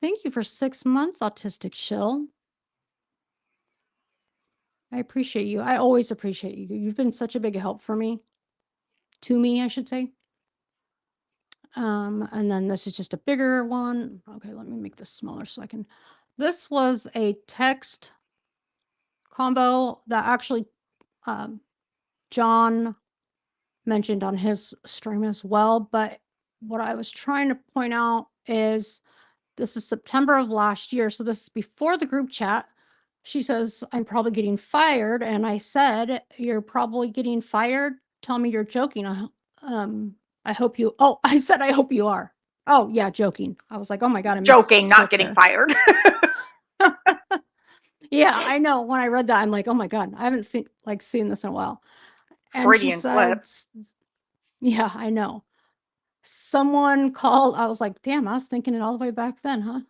thank you for 6 months, Autistic Shill. I appreciate you. I always appreciate you. You've been such a big help for me. To me, I should say. And then this is just a bigger one. Okay, let me make this smaller so I can. This was a text combo that actually John mentioned on his stream as well. But what I was trying to point out is this is September of last year. So this is before the group chat. She says, I'm probably getting fired. And I said, you're probably getting fired. Tell me you're joking. I hope you, oh, I said, I hope you are. Oh, yeah, joking. I was like, oh my God, I Joking, not misspoke getting there. fired. Yeah, I know. When I read that, I'm like, oh my God, I haven't seen this in a while. And she Freudian slip. said, yeah, I know. Someone called. I was like, damn, I was thinking it all the way back then,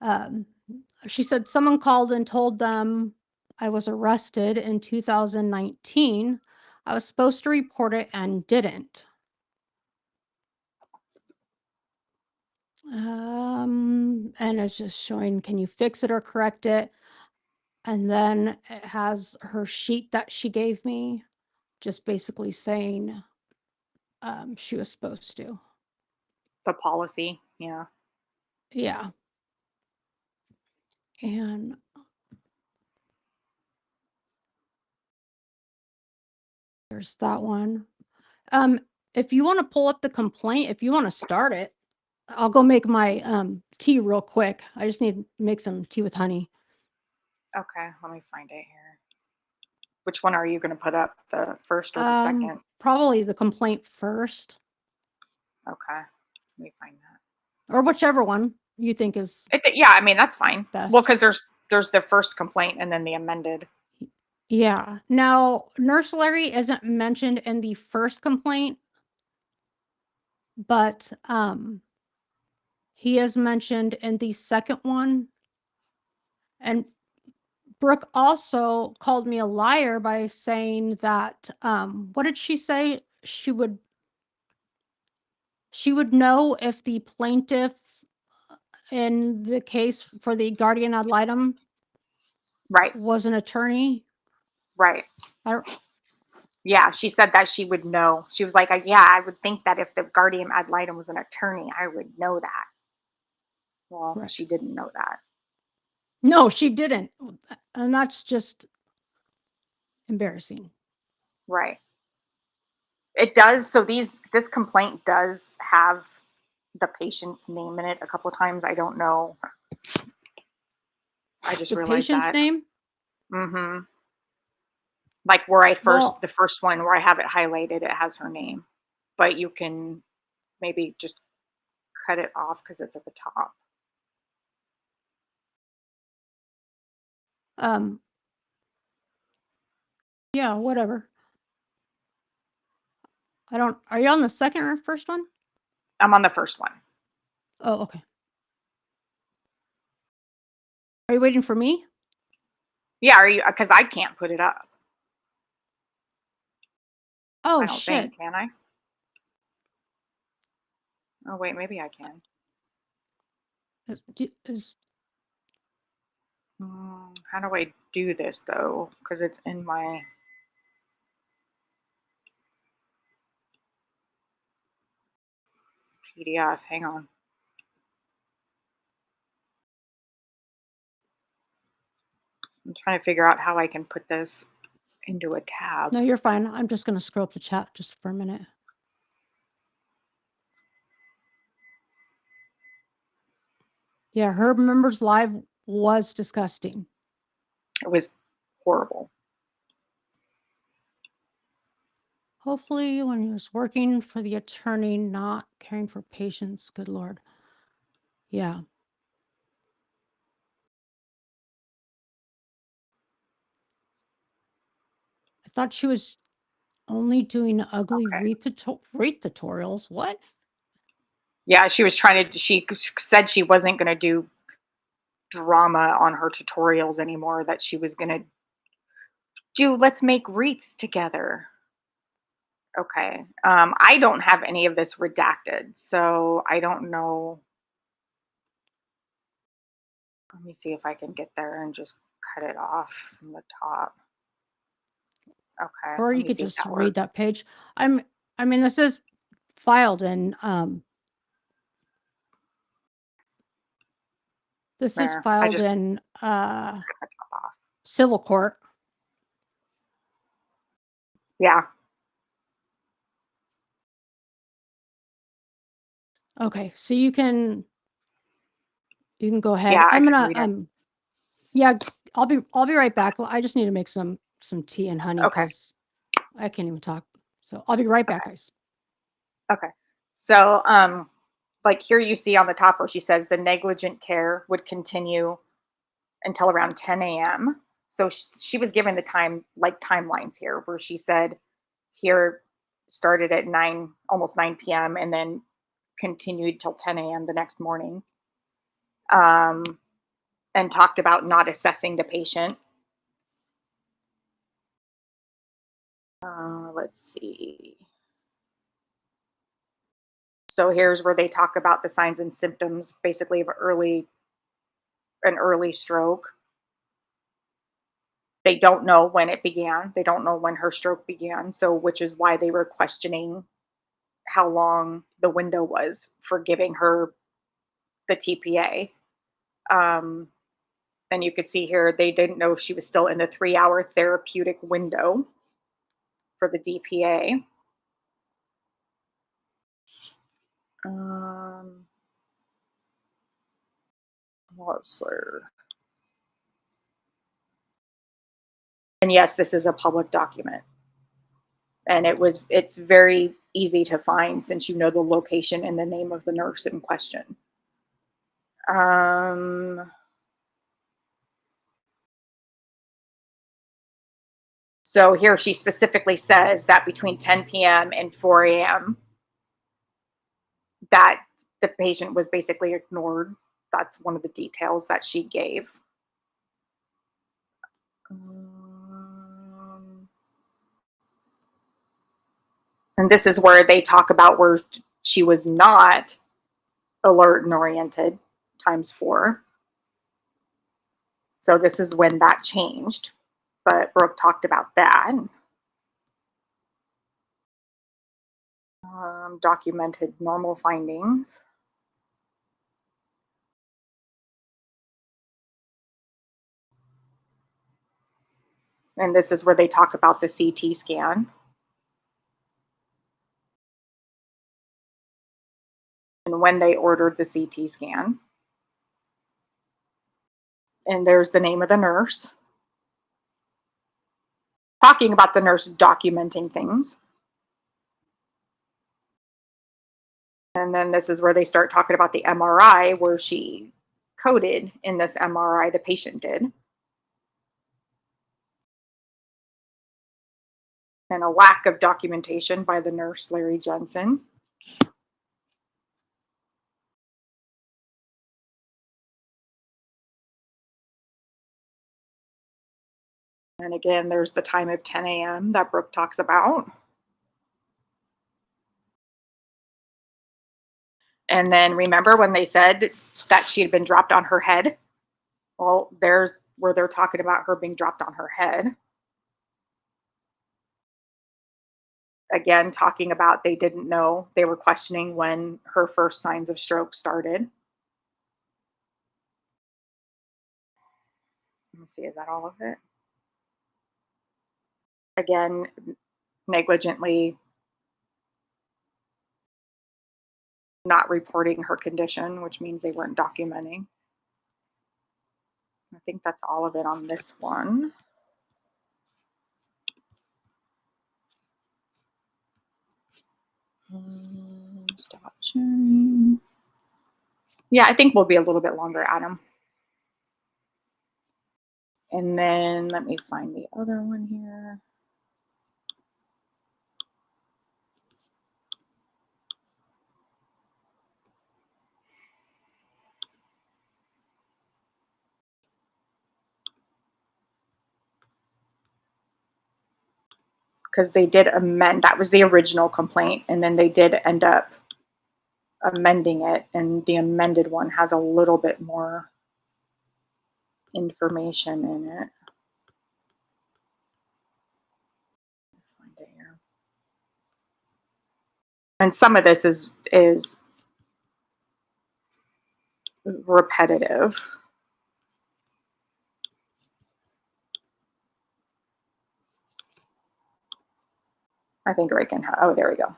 huh? She said someone called and told them I was arrested in 2019. I was supposed to report it and didn't. And it's just showing, can you fix it or correct it? And then it has her sheet that she gave me, just basically saying she was supposed to. The policy. Yeah. Yeah. And there's that one. If you want to pull up the complaint, if you want to start it, I'll go make my tea real quick. I just need to make some tea with honey. Okay, let me find it here. Which one are you going to put up? The first or the second? Probably the complaint first, Okay, let me find that. or whichever one you think is Yeah, I mean that's fine. Well, best. because there's the first complaint and then the amended. Yeah. Now, Nurse Larry isn't mentioned in the first complaint, but he is mentioned in the second one. And Brooke also called me a liar by saying that what did she say? She would know if the plaintiff in the case for the guardian ad litem Right. was an attorney. Right. I don't, Yeah, she said that she would know. She was like, yeah, I would think that if the guardian ad litem was an attorney, I would know that. Well, right. she didn't know that. No, she didn't. And that's just embarrassing. Right. It does. So this complaint does have the patient's name in it a couple of times. I don't know. I just The realized patient's that. name? Mm-hmm. Like where Well, the first one where I have it highlighted, it has her name. But you can maybe just cut it off because it's at the top. yeah, whatever. Are you on the second or first one? I'm on the first one. Oh, okay. Are you waiting for me? Yeah, are you? Because I can't put it up. Oh, I don't shit. think, can I? Oh wait, maybe I can. Is How do I do this though? Because it's in my PDF. Hang on. I'm trying to figure out how I can put this into a tab. No, you're fine. I'm just going to scroll up the chat just for a minute. Yeah, Herb Members Live was disgusting. It was horrible. Hopefully when he was working for the attorney, not caring for patients. Good Lord. Yeah. I thought she was only doing ugly wreath tutorials. What? Yeah, she was trying to, she said she wasn't going to do drama on her tutorials anymore, that she was going to do, let's make wreaths together. Okay. I don't have any of this redacted, so I don't know. Let me see if I can get there and just cut it off from the top. Okay. Or let you me could see if just that read works. that page. I mean, this is filed in this is There. I filed just in cut the top off. civil court. Yeah. Okay, so you can go ahead. Yeah, I I'm can gonna read it. yeah, I'll be right back. I just need to make some tea and honey Okay. because I can't even talk. So I'll be right back, guys. Okay. So, like here you see on the top where she says the negligent care would continue until around 10 a.m. So she was given the time, like timelines here, where she said here started at 9, almost 9 p.m. and then continued till 10 a.m. the next morning. And talked about not assessing the patient. Let's see. So here's where they talk about the signs and symptoms, basically of an early stroke. They don't know when it began. They don't know when her stroke began. So, which is why they were questioning how long the window was for giving her the TPA. And you could see here, they didn't know if she was still in the 3-hour therapeutic window for the DPA. Let's see. And yes, this is a public document. And it's very easy to find since you know the location and the name of the nurse in question. So here she specifically says that between 10 p.m. and 4 a.m. that the patient was basically ignored. That's one of the details that she gave. And this is where they talk about where she was not alert and oriented, ×4. So this is when that changed. But Brooke talked about that. Documented normal findings. And this is where they talk about the CT scan. And when they ordered the CT scan. And there's the name of the nurse. Talking about the nurse documenting things. And then this is where they start talking about the MRI, where she coded in this MRI, the patient did. And a lack of documentation by the nurse, Larry Jensen. And again, there's the time of 10 a.m. that Brooke talks about. And then remember when they said that she had been dropped on her head? Well, there's where they're talking about her being dropped on her head. Again, talking about they didn't know. They were questioning when her first signs of stroke started. Let me see, is that all of it? Again, negligently not reporting her condition, which means they weren't documenting. I think that's all of it on this one. Stop sharing. Yeah, I think we'll be a little bit longer, Adam. And then let me find the other one here. Because they did amend, that was the original complaint, and then they did end up amending it, and the amended one has a little bit more information in it. Find it here. And some of this is repetitive. I think Ray can. Oh, there we go.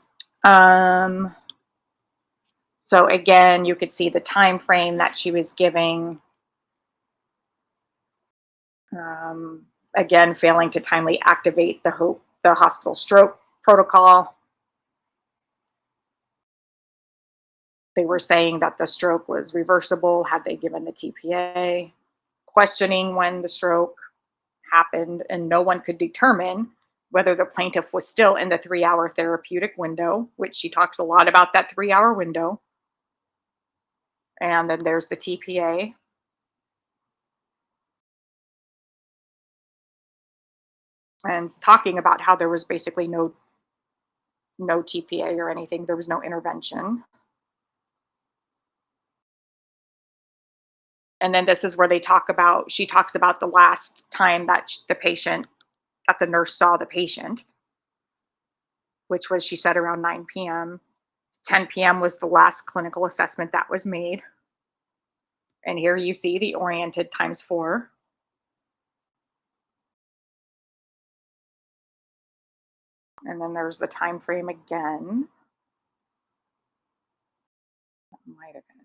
So again, you could see the time frame that she was giving. Again, failing to timely activate the hospital stroke protocol. They were saying that the stroke was reversible had they given the TPA. Questioning when the stroke happened, and no one could determine whether the plaintiff was still in the 3-hour therapeutic window, which she talks a lot about that 3-hour window. And then there's the TPA. And talking about how there was basically no TPA or anything. There was no intervention. And then this is where she talks about the last time that the nurse saw the patient, which was, she said, around 9 p.m. 10 p.m. was the last clinical assessment that was made. And here you see the oriented ×4. And then there's the time frame again. That might have been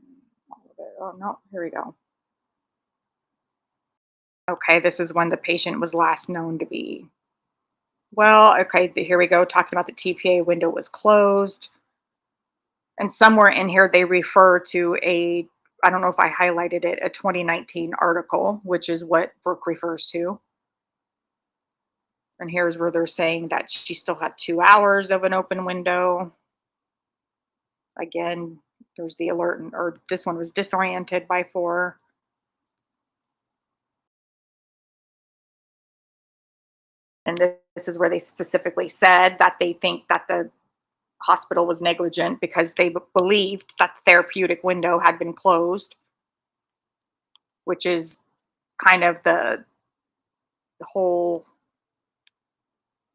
all of it. Oh, no, here we go. Okay, this is when the patient was last known to be. Well, okay, here we go, talking about the TPA window was closed. And somewhere in here, they refer to I don't know if I highlighted it, a 2019 article, which is what Brooke refers to. And here's where they're saying that she still had 2 hours of an open window. Again, there's the alert, or this one was disoriented by 4. And this is where they specifically said that they think that the hospital was negligent because they believed that the therapeutic window had been closed, which is kind of the whole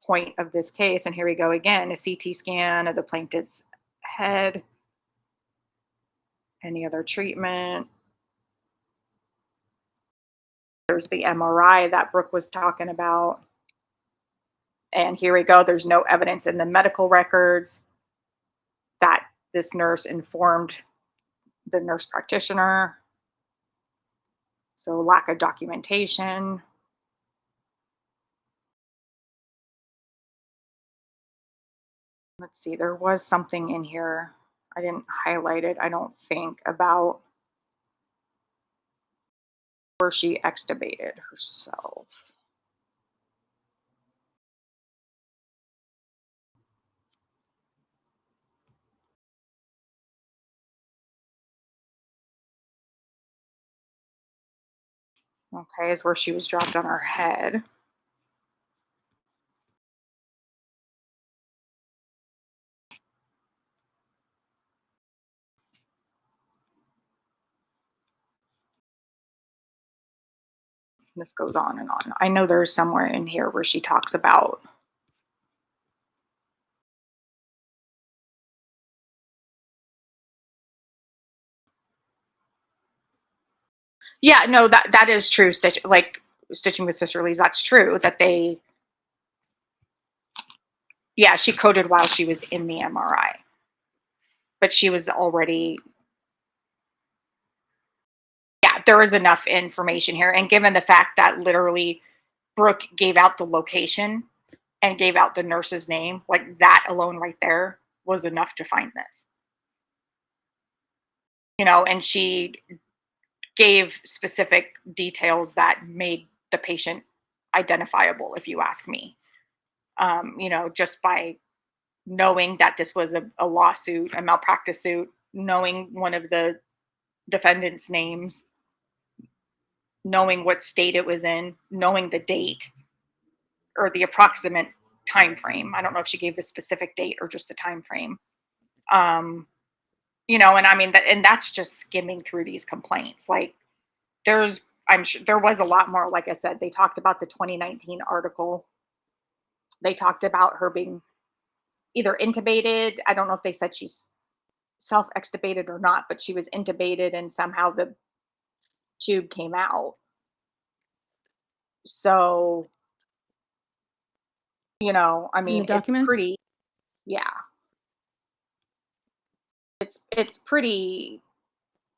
point of this case. And here we go again, a CT scan of the plaintiff's head, any other treatment. There's the MRI that Brooke was talking about. And here we go, there's no evidence in the medical records that this nurse informed the nurse practitioner. So lack of documentation. Let's see, there was something in here. I didn't highlight it, I don't think, about where she extubated herself. Okay, is where she was dropped on her head. This goes on and on. I know there's somewhere in here where she talks about. Yeah, no, that is true. Stitching with Sisterlies, that's true. That they, yeah, she coded while she was in the MRI, but she was already. Yeah, there is enough information here, and given the fact that literally Brooke gave out the location and gave out the nurse's name, like that alone right there was enough to find this. And she gave specific details that made the patient identifiable, if you ask me. Just by knowing that this was a lawsuit, a malpractice suit, knowing one of the defendants' names, knowing what state it was in, knowing the date or the approximate time frame. I don't know if she gave the specific date or just the time frame. Um, and I mean and that's just skimming through these complaints. Like I'm sure there was a lot more. Like I said, they talked about the 2019 article. They talked about her being either intubated. I don't know if they said she's self-extubated or not, but she was intubated and somehow the tube came out. So, I In the mean, it's documents? pretty, yeah, it's pretty.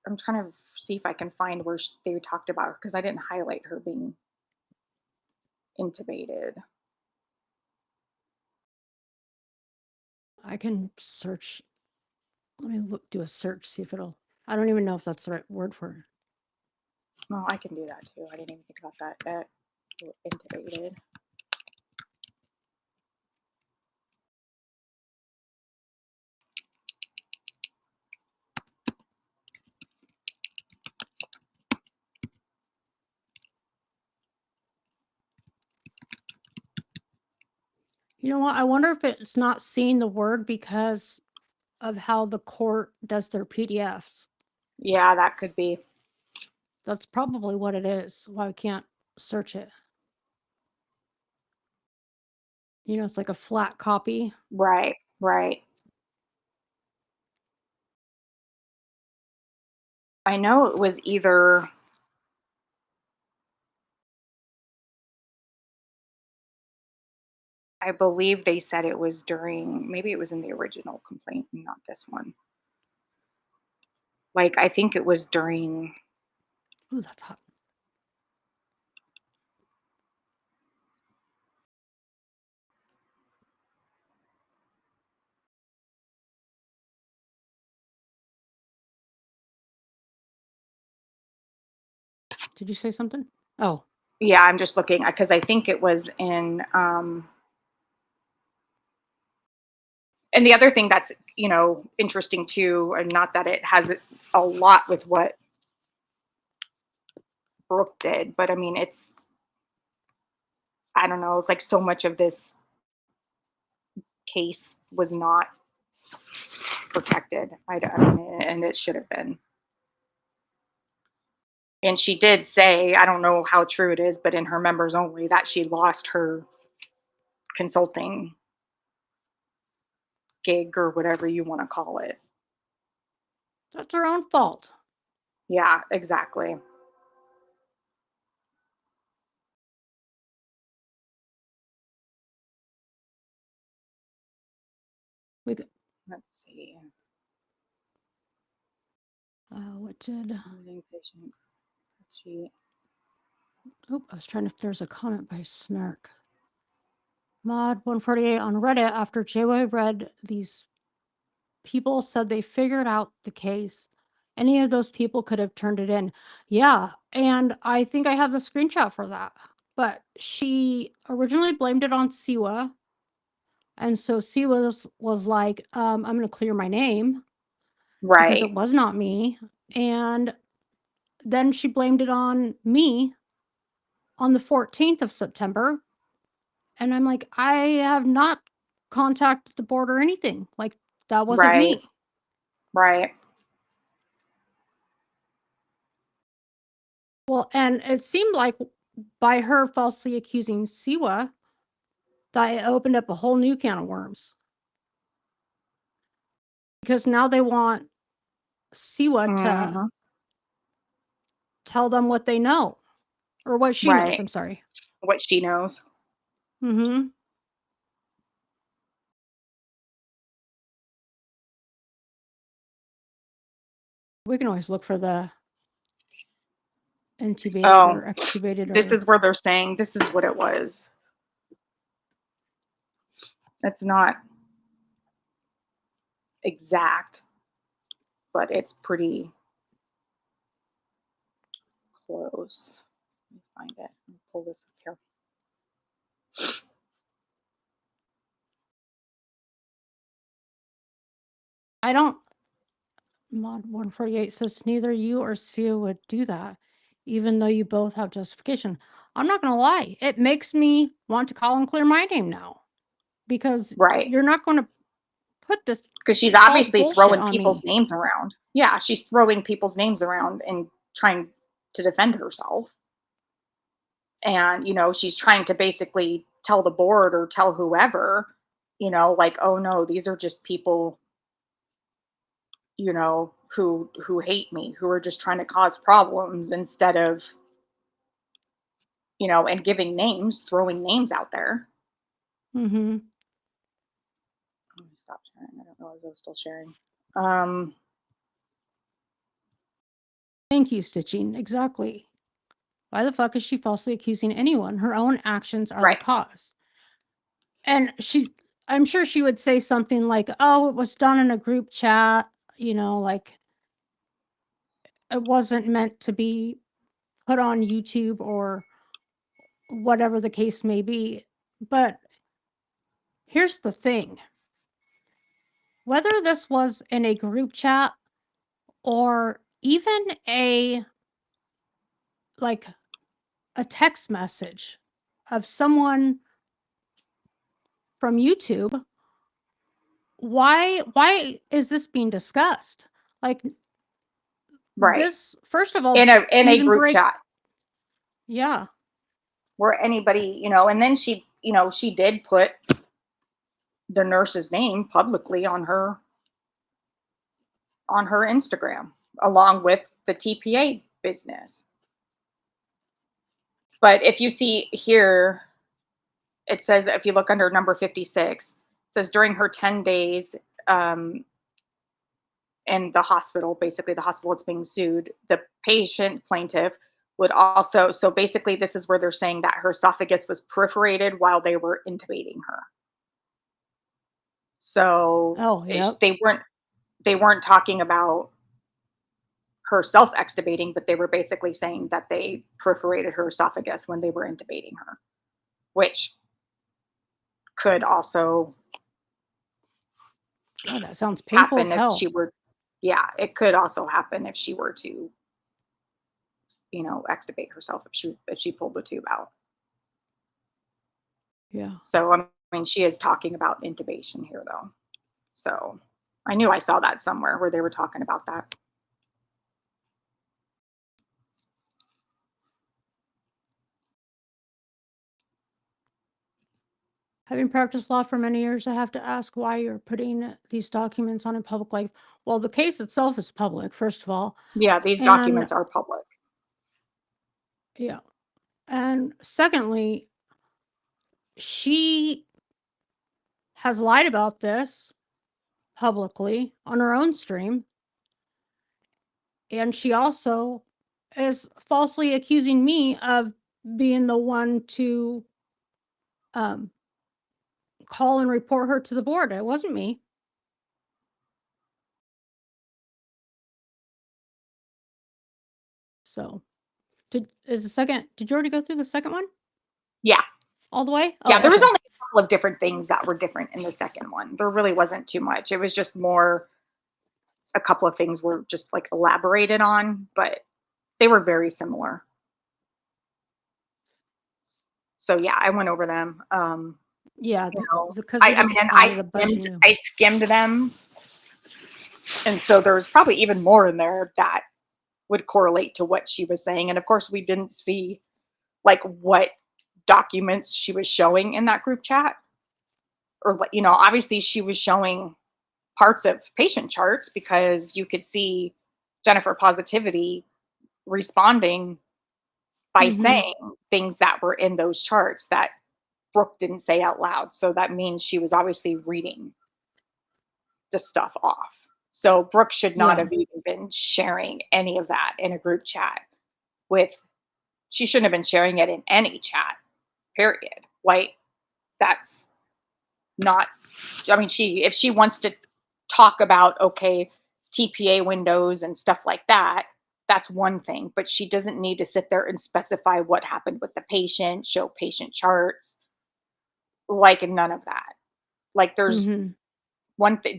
I'm trying to see if I can find where they talked about her because I didn't highlight her being intubated. I can search. Let me do a search, see if it'll. I don't even know if that's the right word for it. Well, I can do that too. I didn't even think about that. Intubated. You know what? I wonder if it's not seeing the word because of how the court does their PDFs. Yeah, that could be. That's probably what it is. Why I can't search it. It's like a flat copy. Right, right. I know it was either. I believe they said it was maybe it was in the original complaint, not this one. Like, I think it was during. Ooh, that's hot. Did you say something? Oh, Yeah, I'm just looking because I think it was in. And the other thing that's interesting too, and not that it has a lot with what Brooke did, but I mean I don't know, it's like so much of this case was not protected. I mean, and it should have been. And she did say, I don't know how true it is, but in her members only, that she lost her consulting gig or whatever you want to call it. that's her own fault. Yeah, exactly. We could, Let's see. what did? Patient sheet. Oh, I was trying to. If there's a comment by Snark. Mod 148 on Reddit after JY read these people said they figured out the case. Any of those people could have turned it in. Yeah, and I think I have the screenshot for that. But she originally blamed it on Siwa. And so Siwa was like, I'm going to clear my name because Right. it was not me. And then she blamed it on me on the 14th of September. And I'm like, I have not contacted the board or anything. Like, that wasn't Right. me. Right. Well, and it seemed like by her falsely accusing Siwa, that it opened up a whole new can of worms. Because now they want Siwa to Mhm. tell them what they know, or what she knows, Right. I'm sorry. What she knows. Mhm. We can always look for the intubated Oh, or extubated this or is where they're saying this is what it was. It's not exact, but it's pretty close. Let me find it. Let me pull this up here. I don't Mod 148 says neither you or Sia would do that, even though you both have justification. I'm not gonna lie, it makes me want to call and clear my name now because Right. you're not gonna put this Because she's false obviously bullshit throwing on people's me. names around. Yeah, she's throwing people's names around and trying to defend herself. And, she's trying to basically tell the board or tell whoever, like, oh no, these are just people, who hate me, who are just trying to cause problems instead of, and giving names, throwing names out there. Mhm. Let me stop sharing. I don't know if I was still sharing. Um, Thank you, Stitching. Exactly. Why the fuck is she falsely accusing anyone? Her own actions are the right. cause. And I'm sure she would say something like, "Oh, it was done in a group chat," like it wasn't meant to be put on YouTube or whatever the case may be. But here's the thing. Whether this was in a group chat or even like a text message of someone from YouTube, why is this being discussed? Like Right. this, first of all, In a even group break, chat yeah. where anybody, and then she did put the nurse's name publicly on her Instagram along with the TPA business. But if you see here, it says, if you look under number 56, it says during her 10 days um, in the hospital, basically the hospital that's being sued, the patient plaintiff would also, so basically this is where they're saying that her esophagus was perforated while they were intubating her. So Oh, yep. they weren't talking about her self extubating, but they were basically saying that they perforated her esophagus when they were intubating her, which could also God, that sounds painful as happen if she hell. were, yeah, it could also happen if she were to, extubate herself if she pulled the tube out. Yeah. So I mean, she is talking about intubation here though. So I knew I saw that somewhere where they were talking about that. Having practiced law for many years, I have to ask why you're putting these documents on in public life. Well, the case itself is public, first of all. Yeah, these And documents are public. yeah. And secondly, she has lied about this publicly on her own stream. And she also is falsely accusing me of being the one to um, call and report her to the board. It wasn't me. So, did you already go through the second one Yeah. all the way? Yeah, Oh, there was okay. only a couple of different things that were different in the second one. There really wasn't too much. It was just more, a couple of things were just like elaborated on, but they were very similar. So yeah, I went over them. Yeah, You know, because I, they I just mean, and I added a bunch of skimmed, new. I skimmed them, and so there was probably even more in there that would correlate to what she was saying. And of course, we didn't see like what documents she was showing in that group chat, or what, obviously she was showing parts of patient charts because you could see Jennifer Positivity responding by Mhm. saying things that were in those charts that Brooke didn't say out loud. So that means she was obviously reading the stuff off. So Brooke should not Yeah. have even been sharing any of that in a group chat with, she shouldn't have been sharing it in any chat, period. Like, that's not, I mean, if she wants to talk about, okay, TPA windows and stuff like that, that's one thing, but she doesn't need to sit there and specify what happened with the patient, show patient charts, like none of that. Like, there's Mhm.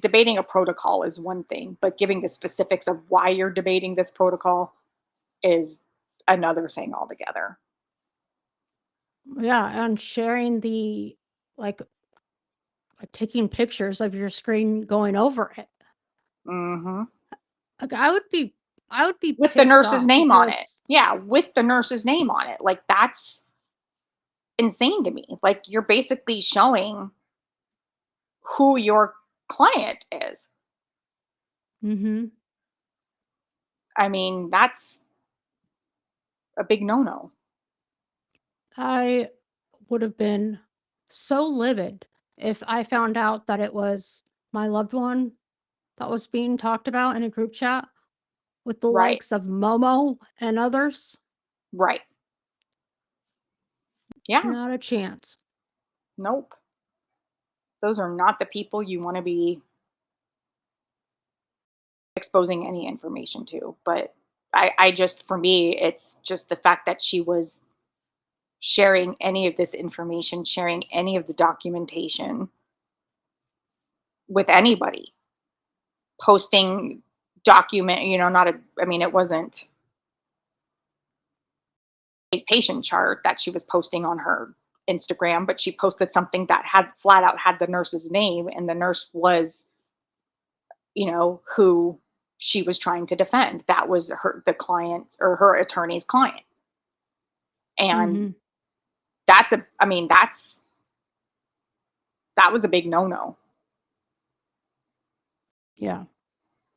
debating a protocol is one thing, but giving the specifics of why you're debating this protocol is another thing altogether. Yeah, and sharing the like taking pictures of your screen going over it. Mhm. Like, I would be With the pissed nurse's off name on it. because Yeah, with the nurse's name on it. Like, that's insane to me. Like, you're basically showing who your client is. Mhm. I mean, that's a big no-no. I would have been so livid if I found out that it was my loved one that was being talked about in a group chat with the Right. likes of Momo and others. Right. Yeah. Not a chance. Nope. Those are not the people you wanna be exposing any information to. But I just, for me, it's just the fact that she was sharing any of this information, sharing any of the documentation with anybody, posting document, not a, I mean, it wasn't a patient chart that she was posting on her Instagram, but she posted something that had flat out had the nurse's name, and the nurse was, who she was trying to defend. That was the client, or her attorney's client. And Mhm. I mean, that was a big no-no. Yeah.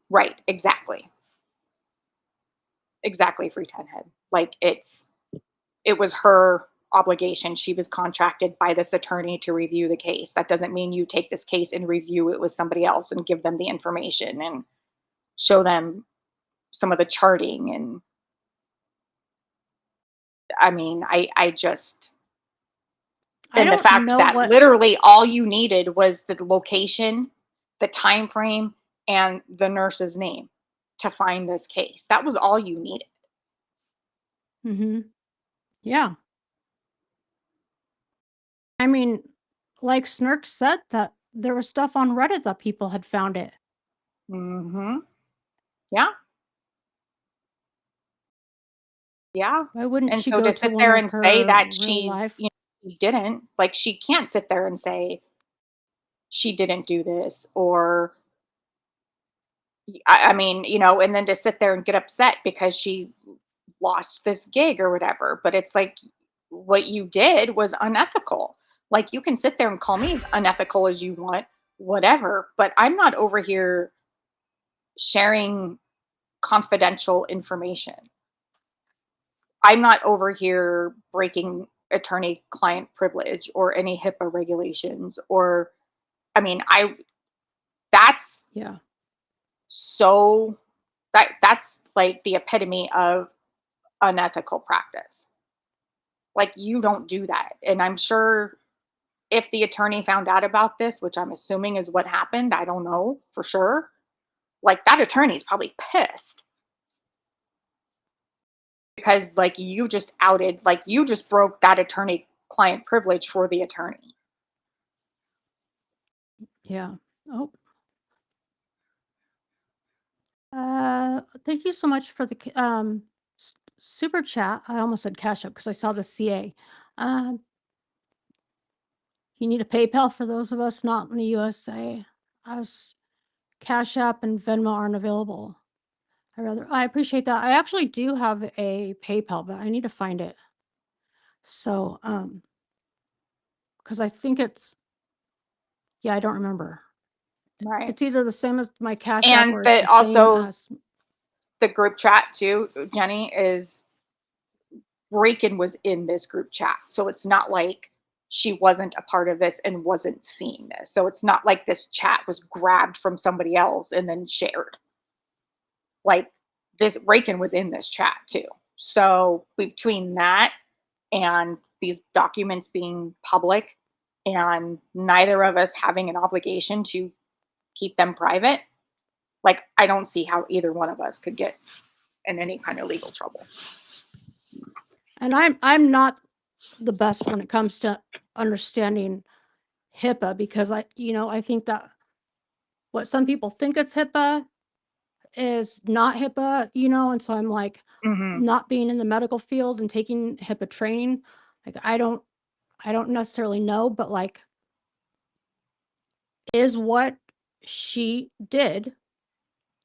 Right, exactly. Exactly, free 10 head. Like, it was her obligation. She was contracted by this attorney to review the case. That doesn't mean you take this case and review it with somebody else and give them the information and show them some of the charting. And I mean, I just, I and the don't fact know that what literally all you needed was the location, the time frame, and the nurse's name to find this case. That was all you needed. Mhm. Yeah. I mean, like Snark said that there was stuff on Reddit that people had found it. Mhm. Yeah. Yeah. Why wouldn't And she so go to to sit one there of and say her that real life? she didn't, like, she can't sit there and say she didn't do this, or I mean, and then to sit there and get upset because she lost this gig or whatever. But it's like, what you did was unethical. Like, you can sit there and call me unethical as you want, whatever, but I'm not over here sharing confidential information. I'm not over here breaking attorney client privilege or any HIPAA regulations, or, I mean, that's Yeah. so, that's like the epitome of unethical practice. Like, you don't do that. And I'm sure if the attorney found out about this, which I'm assuming is what happened, I don't know for sure. Like, that attorney's probably pissed because, like, you just broke that attorney client privilege for the attorney. Yeah. Oh, thank you so much for the super chat. I almost said cash up because I saw the CA. Um, you need a PayPal for those of us not in the USA, as Cash App and Venmo aren't available. I appreciate that. I actually do have a PayPal, but I need to find it. So, because I think yeah, I don't remember. Right. It's either the same as my Cash App And or it's the but same also as the group chat too, Jenny, is Reagan was in this group chat. So it's not like she wasn't a part of this and wasn't seeing this. So it's not like this chat was grabbed from somebody else and then shared. Like this Reagan was in this chat too. So between that and these documents being public and neither of us having an obligation to keep them private, like I don't see how either one of us could get in any kind of legal trouble. and I'm not the best when it comes to understanding HIPAA because I think that what some people think is HIPAA is not HIPAA, and so I'm like Mhm. not being in the medical field and taking HIPAA training, like I don't necessarily know, but like is what she did,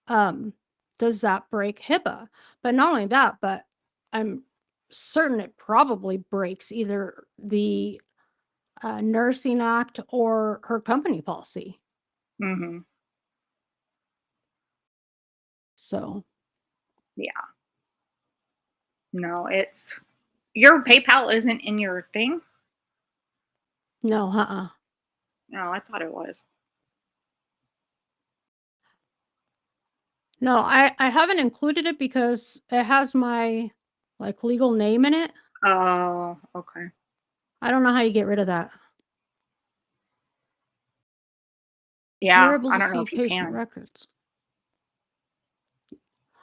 um, does that break HIPAA? But not only that, but I'm certain it probably breaks either the Nursing Act or her company policy. Mhm. So, Yeah. No, it's your PayPal isn't in your thing? no, No, I thought it was. No, I haven't included it because it has my, like, legal name in it. Oh, okay. I don't know how you get rid of that. You're Yeah, able I to don't know see if you patient can. records.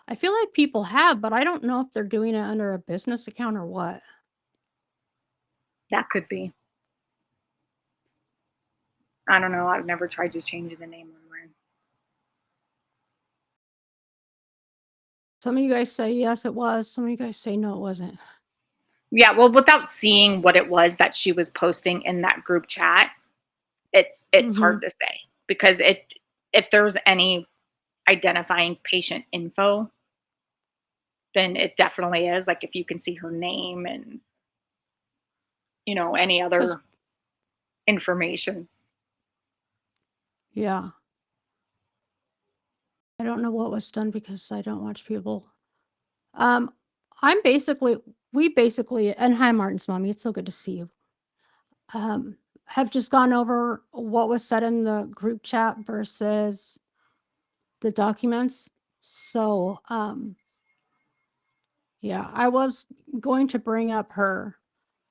I feel like people have, but I don't know if they're doing it under a business account or what. That could be. I don't know. I've never tried to change the name on mine. Some of you guys say, "Yes, it was." Some of you guys say, "No, it wasn't." Yeah, well, without seeing what it was that she was posting in that group chat, it's hard Mhm. to say because it if there's any identifying patient info, then it definitely is. Like if you can see her name and any 'Cause other information. yeah, I don't know what was done because I don't watch people. Um, I'm basically we basically and hi, Martin's mommy, it's so good to see you. Have just gone over what was said in the group chat versus the documents. So, yeah, I was going to bring up her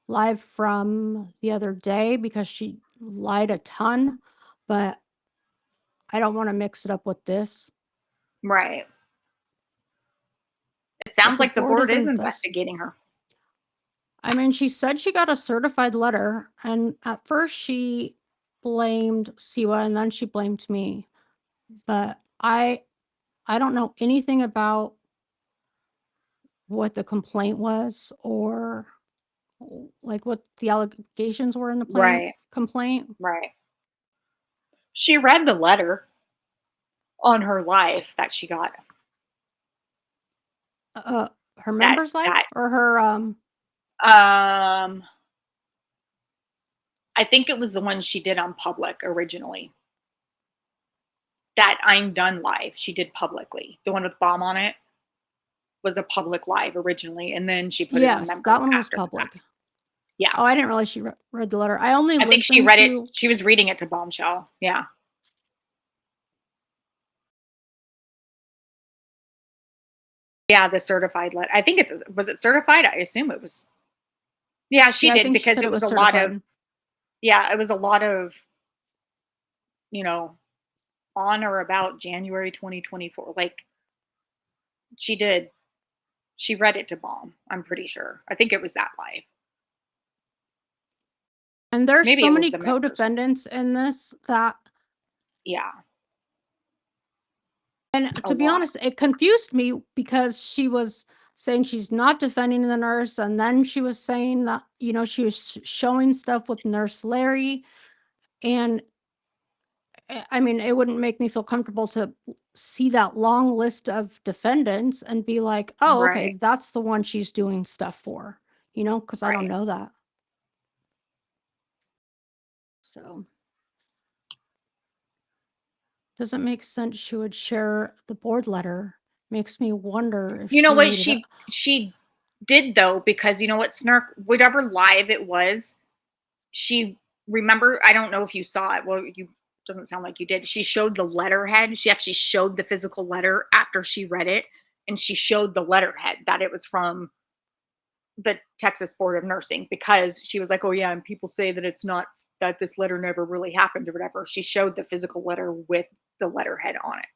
live from the other day because she lied a ton, but I don't want to mix it up with this. Right. It But sounds the like the board board is is investigating her. I mean, she said she got a certified letter, and at first she blamed Siwa and then she blamed me. But I don't know anything about what the complaint was or like what the allegations were in the Right. complaint. Right. She read the letter on her life that she got. Uh, her That member's life that or her um I think it was the one she did on public originally. That I'm done live she did publicly. The one with bomb on it was a public live originally and then she put it on yes, that members one was after the fact. public. Yeah. Oh, I didn't realize she read the letter. I only I think she listened read it. to She was reading it to Bombshell. Yeah. Yeah, the certified letter. I think was it certified? I assume it was. Yeah, she yeah, I did think she because said it it was was a lot of certified. yeah, it was a lot of, you know, on or about January 2024. Like she did she read it to Bomb, I'm pretty sure. I think it was that live. And there's Maybe so it was many the members one. co-defendants in this that Yeah, and a to be lot. honest, it confused me because she was saying she's not defending the nurse, and then she was saying that, she was showing stuff with Nurse Larry, and I mean, it wouldn't make me feel comfortable to see that long list of defendants and be like, "Oh, okay, Right. that's the one she's doing stuff for." because I don't Right. know that. So doesn't make sense she would share the board letter. Makes me wonder if You know she what made it up. she did though, because you know what, Snark, whatever live it was, she remember, I don't know if you saw it. Well, you doesn't sound like you did. She showed the letterhead. She actually showed the physical letter after she read it, and she showed the letterhead that it was from the Texas Board of Nursing, because she was like, "Oh yeah, and people say that it's not, that this letter never really happened or whatever." She showed the physical letter with the letterhead on it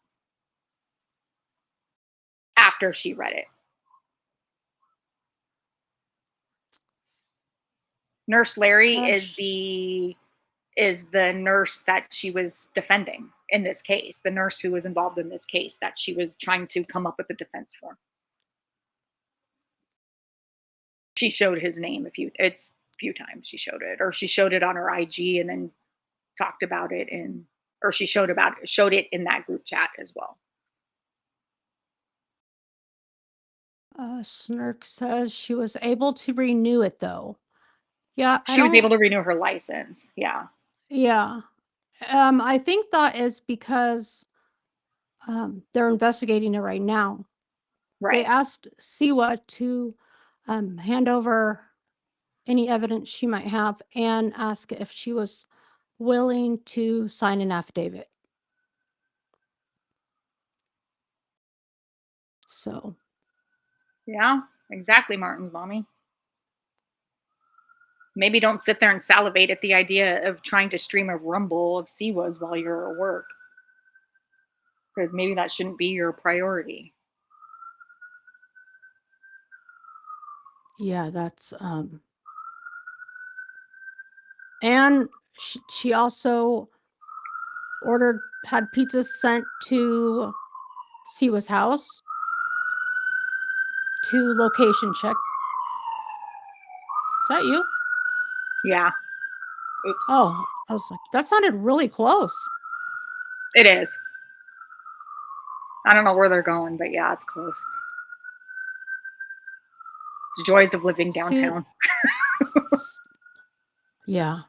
after she read it. Nurse Larry Gosh. is the nurse that she was defending in this case, the nurse who was involved in this case that she was trying to come up with a defense for. She showed his name a few times she showed it, or she showed it on her IG and then talked about it in, or she showed it in that group chat as well. Snark says she was able to renew it though. Yeah, I She was able don't. to renew her license. Yeah. Yeah. I think that is because they're investigating it right now. They Right. asked Siwa to hand over any evidence she might have and ask if she was willing to sign an affidavit. So, Yeah. Exactly, Martin's mommy. Maybe don't sit there and salivate at the idea of trying to stream a rumble of Siwas while you're at work, because maybe that shouldn't be your priority. yeah, that's and she also had pizzas sent to Siwa's house to location check. Is that you? Yeah. Oops. Oh, I was like, that sounded really close. It is. I don't know where they're going, but yeah, it's close. The joys of living Sue, downtown. s- yeah.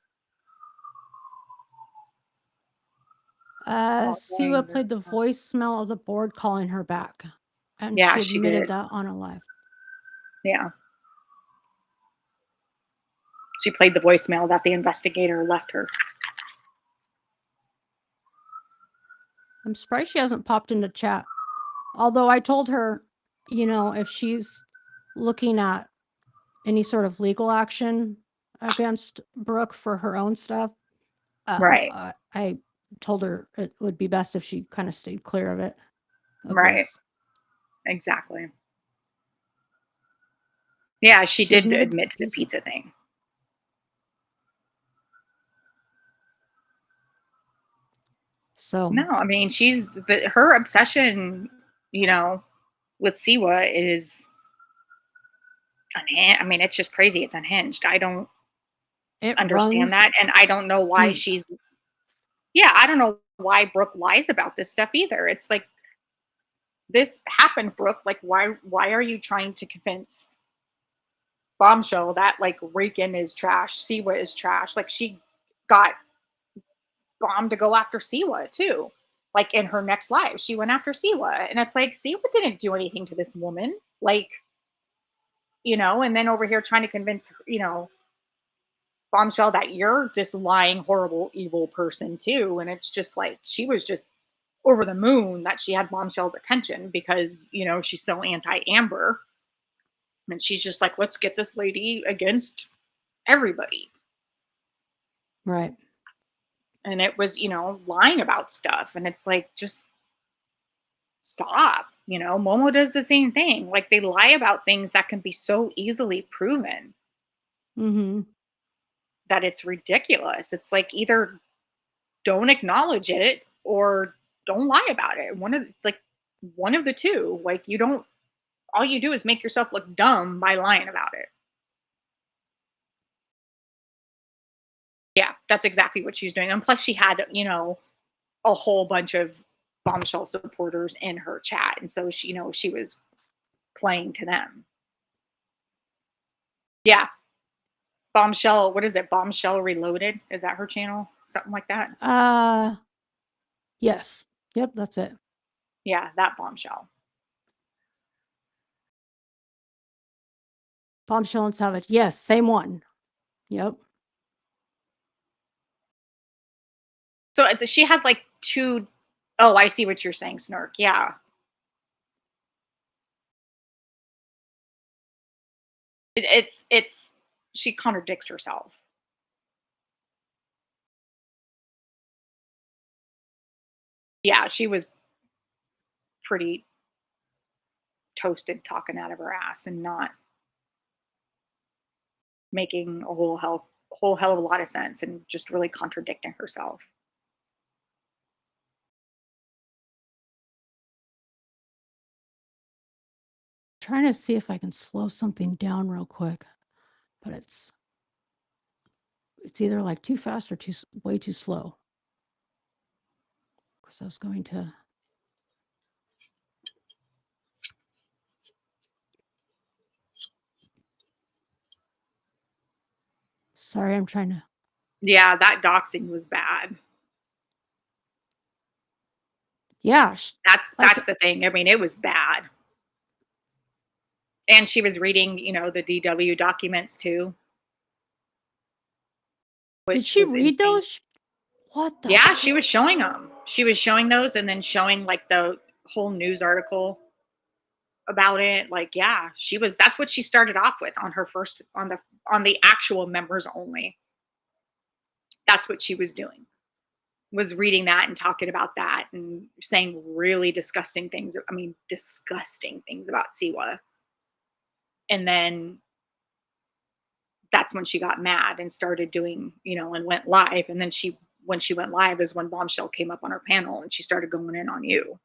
Oh, Siwa dang. played the voicemail of the board calling her back, and Yeah, she she admitted did. that on a live. Yeah. She played the voicemail that the investigator left her. I'm surprised she hasn't popped into chat. Although I told her, if she's looking at any sort of legal action against Brooke for her own stuff, Right. I told her it would be best if she kind of stayed clear of Right. this. Exactly. Yeah, she She did admitted to the admit to the pizza. pizza thing. So No, I mean, her obsession, you know, with Siwa is unhinged. I mean, it's just crazy. It's unhinged. I don't it understand runs that, and I don't know why deep. yeah, I don't know why Brooke lies about this stuff either. It's like, this happened, Brooke. Like, why are you trying to convince Bombshell that like Raken is trash, Siwa is trash? Like, she got bombed to go after Siwa too. Like, in her next life, she went after Siwa, and it's like Siwa didn't do anything to this woman. Like, and then over here trying to convince Bombshell that you're this lying, horrible, evil person too. And it's just like, she was just over the moon that she had Bombshell's attention because, she's so anti Amber. And she's just like, let's get this lady against everybody. Right. And it was, lying about stuff. And it's like, just stop. Momo does the same thing. Like, they lie about things that can be so easily proven Mm-hmm. that it's ridiculous. It's like, either don't acknowledge it or don't lie about it. One of the two. Like, you don't, all you do is make yourself look dumb by lying about it. Yeah, that's exactly what she's doing. And plus she had, a whole bunch of Bombshell supporters in her chat. And so she was playing to them. Yeah. Bombshell, what is it? Bombshell Reloaded? Is that her channel? Something like that? Yes. Yep, that's it. Yeah, that Bombshell. Bombshell and Savage. Yes, same one. Yep. So she had like two. Oh, I see what you're saying, Snark. Yeah. It's she contradicts herself. Yeah, she was pretty toasted talking out of her ass and not making a whole hell of a lot of sense and just really contradicting herself. Trying to see if I can slow something down real quick, but it's either like too fast or way too slow. Because I was going to. Sorry, I'm trying to. Yeah, that doxing was bad. Yeah, like That's the thing. I mean, it was bad. And she was reading, the DW documents too, did which she was read insane. those? What the Yeah, she fuck? was showing them. She was showing those and then showing like the whole news article about it. Like, yeah, that's what she started off with on her first on the actual members only. That's what she was doing. Was reading that and talking about that and saying really disgusting things. I mean, disgusting things about Siwa. And then that's when she got mad and started doing, and went live. And then when she went live is when Bombshell came up on her panel and she started going in on you.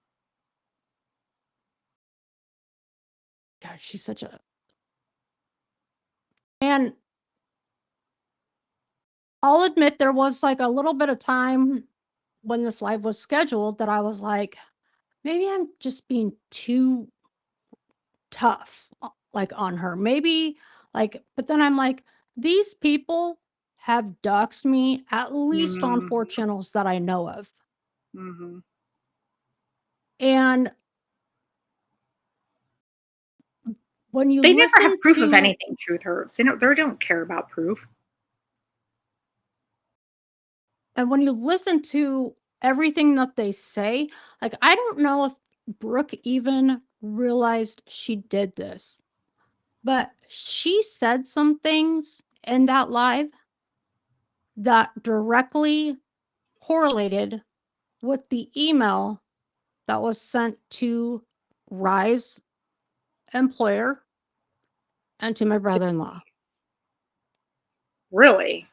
God, she's such a. And I'll admit there was like a little bit of time when this live was scheduled that I was like, maybe I'm just being too tough, like on her. Maybe but then I'm like, these people have doxed me at least on 4 Mhm. channels that I know of. Mhm. And when you They never have listen proof of to anything, truth hurts. They don't care about proof. and when you listen to everything that they say, like I don't know if Brooke even realized she did this, but she said some things in that live that directly correlated with the email that was sent to Rye's employer and to my brother-in-law. Really?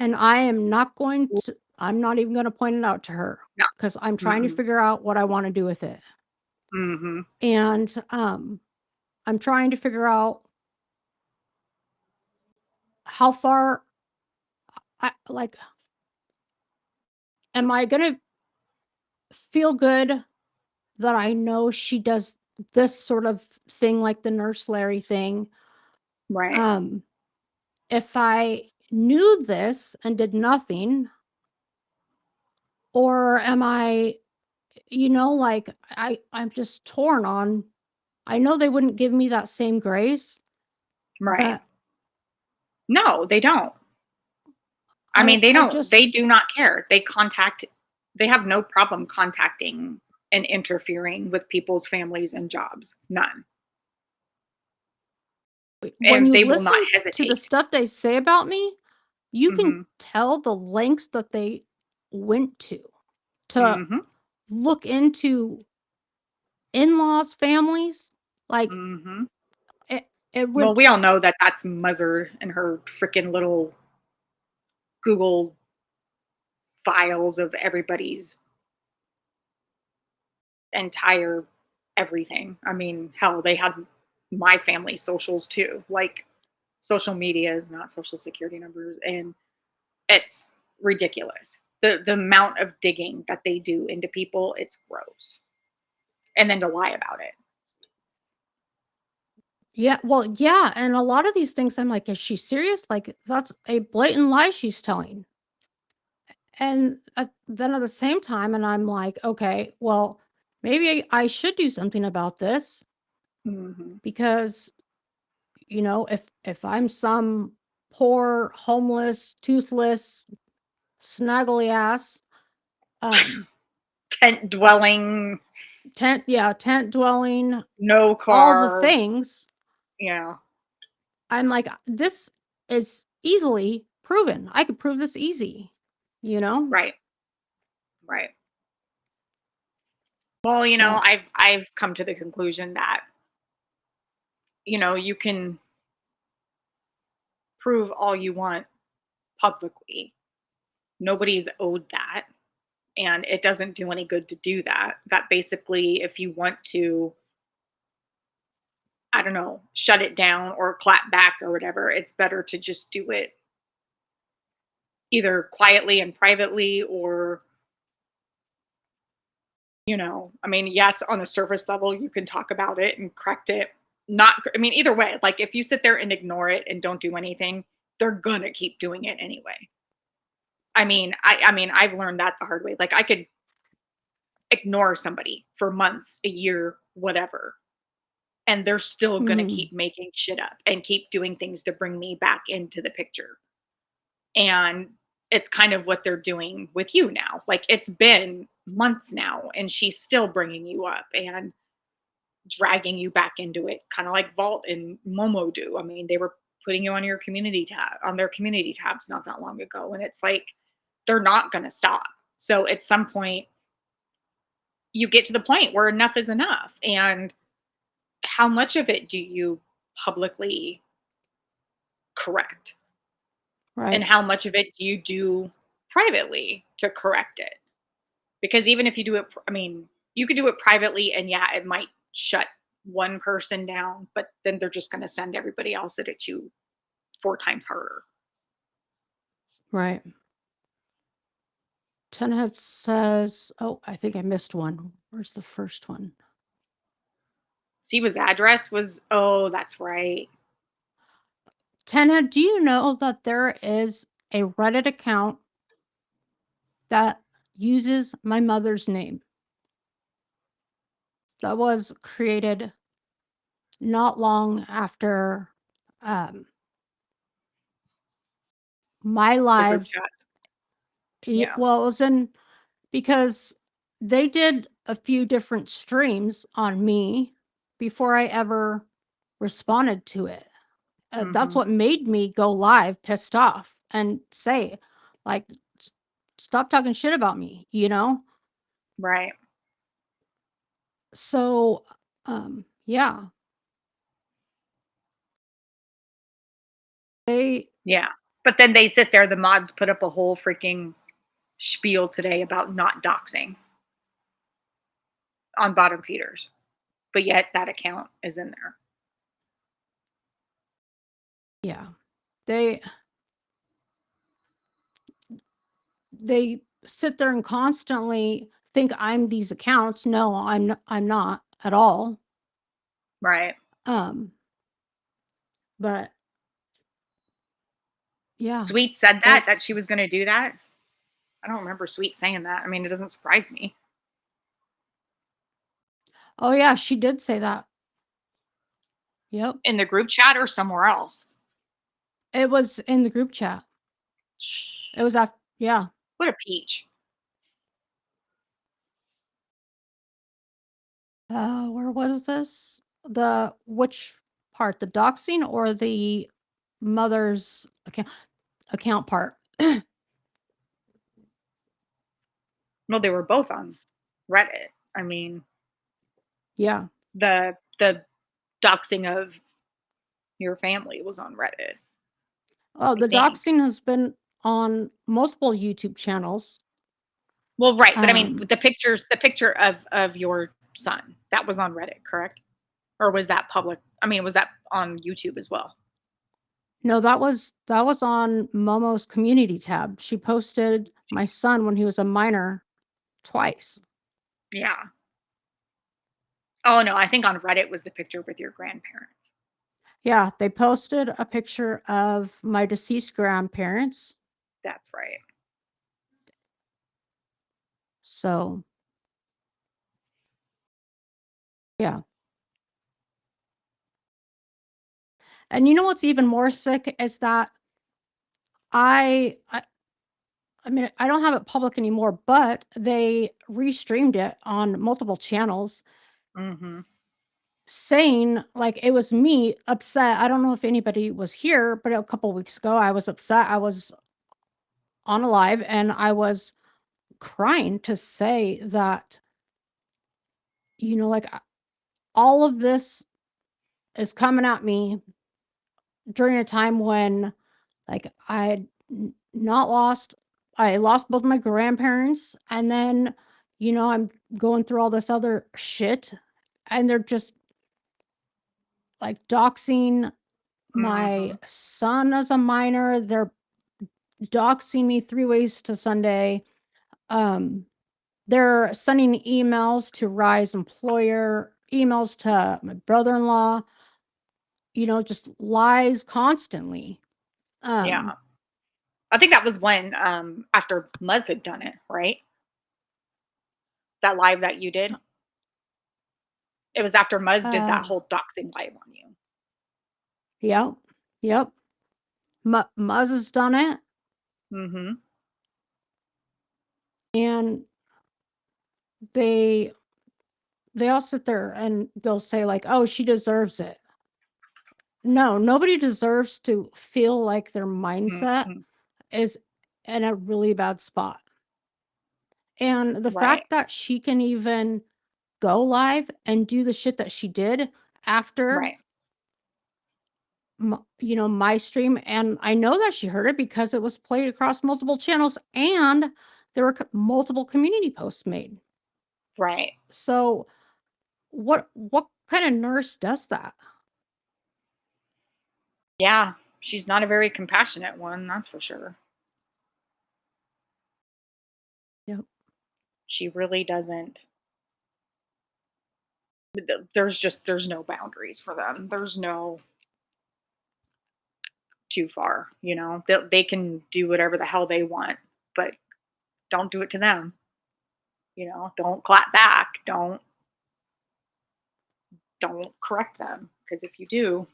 And I'm not even going to point it out to her No. because I'm trying to Mm-mm. figure out what I want to do with it. Mhm. And I'm trying to figure out how far am I going to feel good that I know she does this sort of thing, like the Nurse Larry thing. Right. If I knew this and did nothing, or am I, I'm just torn on. I know they wouldn't give me that same grace, Right. but No, they don't. I I mean, they I don't. just They do not care. They have no problem contacting and interfering with people's families and jobs. None. when And you they will not listen to the hesitate. stuff they say about me, you can Mhm. tell the lengths that they went to Mhm. look into in-laws families. Like Mhm. it Well, would we all know that that's Muzzer and her freaking little Google files of everybody's entire everything. I mean, hell, they had my family socials too. Like social media is not social security numbers, and it's ridiculous. The amount of digging that they do into people, it's gross. And then to lie about it. Yeah, well, yeah, and a lot of these things, I'm like, "Is she serious?" Like, that's a blatant lie she's telling. And then at the same time, and I'm like, "Okay, well, maybe I should do something about this Mhm. because, if I'm some poor, homeless, toothless, snuggly ass, um, Tent dwelling, tent dwelling, no all the car. things." Yeah. I'm like, "This is easily proven. I could prove this easy," you know? Right. Right. Well, But I've come to the conclusion that, you can prove all you want publicly. Nobody's owed that, and it doesn't do any good to do that. That basically, if you want to, I don't know, shut it down or clap back or whatever, it's better to just do it either quietly and privately, or, I mean, yes, on a surface level, you can talk about it and correct it. Not, I mean, either way, like if you sit there and ignore it and don't do anything, they're gonna keep doing it anyway. I mean, I've learned that the hard way. Like I could ignore somebody for months, a year, whatever, and they're still gonna mm, keep making shit up and keep doing things to bring me back into the picture. And it's kind of what they're doing with you now. Like it's been months now, and she's still bringing you up and dragging you back into it, kind of like Vault and Momo do. I mean, they were putting you on your community tab on their community tabs not that long ago, and it's like they're not going to stop. So at some point, you get to the point where enough is enough. And how much of it do you publicly correct? And right, how much of it do you do privately to correct it? Because even if you do it, I mean, you could do it privately, and yeah, it might shut one person down, but then they're just going to send everybody else at it you 4 times harder. right. Tenhead says, "Oh, I think I missed one. Where's the first one?" Siva's address was, oh, that's right. Tenhead, do you know that there is a Reddit account that uses my mother's name that was created not long after um, my The group live? chats. Yeah. Well, it was in because they did a few different streams on me before I ever responded to it. That's Hmm. what made me go live pissed off and say, like, "S stop talking shit about me," you know? Right. So, yeah, they Yeah. But then they sit there, the mods put up a whole freaking spiel today about not doxing on bottom feeders, but yet that account is in there. yeah, they they sit there and constantly think I'm these accounts. No, I'm not at all. Right. Um, but yeah, Sweet said that it's she was going to do that. I don't remember Sweet saying that. I mean, it doesn't surprise me. oh yeah, she did say that. Yep. In the group chat or somewhere else. It was in the group chat. It was after, yeah. What a peach. Where was this? The which part? The doxing or the mother's account part? Well, they were both on Reddit. I mean, Yeah. the doxing of your family was on Reddit, Oh, I the think. doxing has been on multiple YouTube channels. Well, right, but I mean, Um, the picture of your son, that was on Reddit, correct? Or was that public? I mean, was that on YouTube as well? no, that was on Momo's community tab. She posted my son when he was a minor twice. Yeah. Oh, no, I think on Reddit was the picture with your grandparents. Yeah, they posted a picture of my deceased grandparents. That's right. So, yeah. And you know what's even more sick is that I I I mean, I don't have it public anymore, but they restreamed it on multiple channels Mhm. saying like it was me upset. I don't know if anybody was here, but a couple weeks ago I was upset. I was on a live and I was crying to say that, like all of this is coming at me during a time when like not lost I lost both my grandparents and then I'm going through all this other shit and they're just like doxing my Mhm. son as a minor. They're doxing me 3 ways to Sunday. Um they're sending emails to Rise employer, emails to my brother-in-law, just lies constantly. Um Yeah. I think that was when, after Muzz had done it, right? That live that you did? It was after Muzz did that uh whole doxing live on you. yep. Yep. Muzz has done it, Mhm. and they they all sit there and they'll say like, "Oh, she deserves it." No, nobody deserves to feel like their mindset Mm-mm. is in a really bad spot. And the Right. fact that she can even go live and do the shit that she did after Right. my stream, and I know that she heard it because it was played across multiple channels and there were multiple community posts made. Right. So what kind of nurse does that? Yeah. She's not a very compassionate one, that's for sure. Yep. She really doesn't. There's no boundaries for them. There's no too far, they can do whatever the hell they want, but don't do it to them. Don't clap back. Don't correct them, because if you do.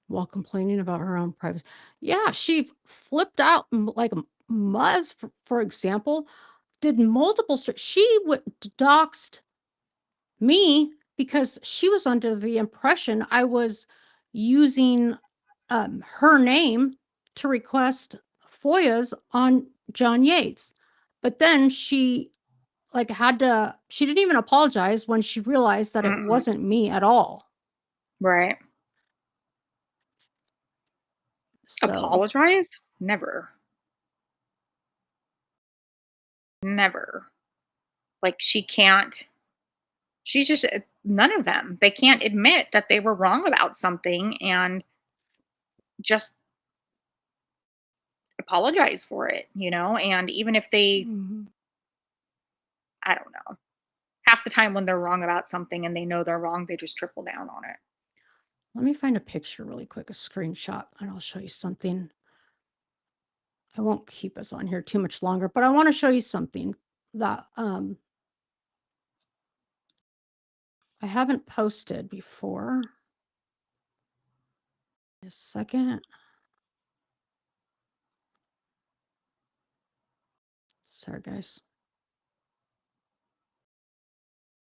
While complaining about her own privacy. Yeah, she flipped out, like Muzz, for example, did multiple she doxed me because she was under the impression I was using her name to request FOIAs on John Yates. But then she she didn't even apologize when she realized that it Mm-mm. wasn't me at all. Right. So, Apologize? Never. Never. Like, she's just none of them. They can't admit that they were wrong about something and just apologize for it. And even if they, mhm. I don't know, half the time when they're wrong about something and they know they're wrong, they just triple down on it. Let me find a picture really quick, a screenshot, and I'll show you something. I won't keep us on here too much longer, but I want to show you something that I haven't posted before. A second. Sorry, guys.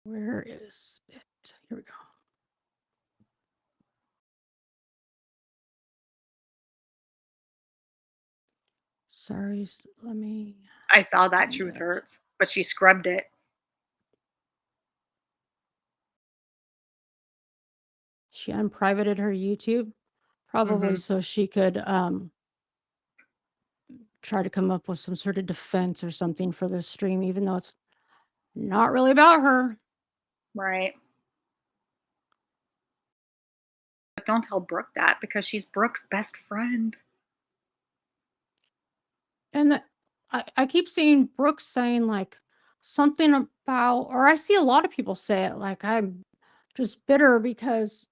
Where is it? Here we go. Sorry, let me I saw that find Truth it. Hurts, but she scrubbed it. She unprivated her YouTube, probably Mhm. so she could try to come up with some sort of defense or something for this stream, even though it's not really about her. Right. But don't tell Brooke that, because she's Brooke's best friend. And I keep seeing Brooks saying like, something about, or I see a lot of people say it, like, I'm just bitter because,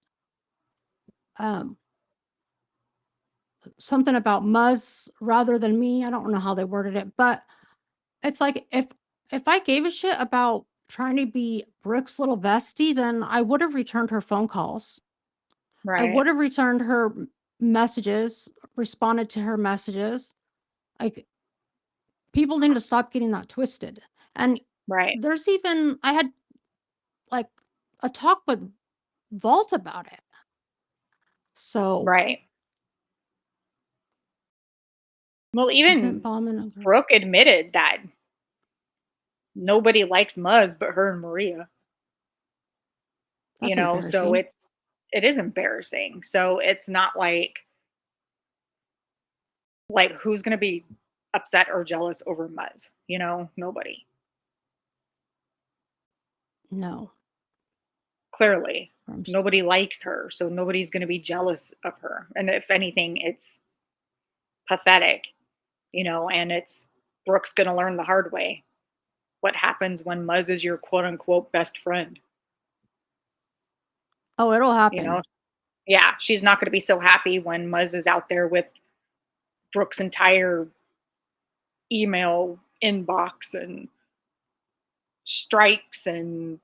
um, something about Muzz rather than me. I don't know how they worded it, but it's like if I gave a shit about trying to be Brooke's little bestie, then I would have returned her phone calls. I Right. would have returned her messages, responded to her messages. Like, people need to stop getting that twisted. And Right. there's even I had like a talk with Vault about it. So Right. Well, isn't even bombing Brooke admitted that nobody likes Muzz but her and Maria, that's so embarrassing. it is embarrassing. So it's not like who's going to be upset or jealous over Muzz, Nobody. No. Clearly. I'm s- Nobody likes her, so nobody's going to be jealous of her. And if anything, it's pathetic, and it's Brooke's going to learn the hard way what happens when Muzz is your quote unquote best friend, Oh, it'll you know? happen. Yeah, she's not going to be so happy when Muzz is out there with Brooke's entire email inbox and strikes and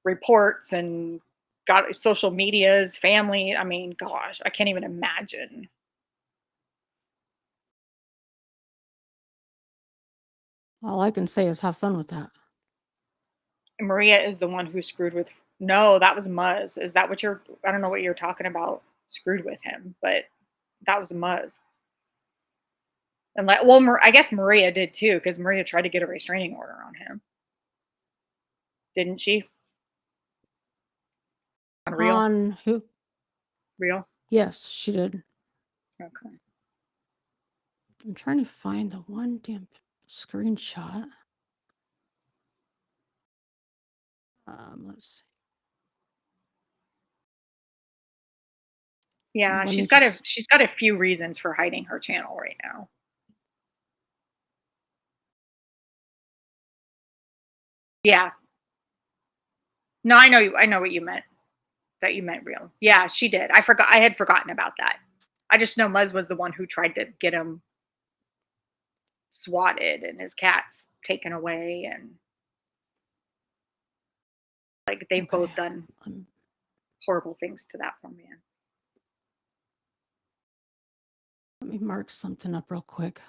reports and got social medias, family. I mean, gosh, I can't even imagine. All I can say is have fun with that. Maria is the one who screwed with. No, that was Muzz. Is that what you're? I don't know what you're talking about. Screwed with him, but that was Muzz. And well, I guess Maria did too, because Maria tried to get a restraining order on him, didn't she? On real, On who? real. Yes, she did. Okay. I'm trying to find the one damn screenshot. Let's see. Well, Yeah, let me she's got a few reasons for hiding her channel right now. Yeah. No, I know what you meant. That you meant real. Yeah, she did. I had forgotten about that. I just know Muzz was the one who tried to get him swatted and his cats taken away, and like they've okay. both done Um, horrible things to that poor man. Let me mark something up real quick.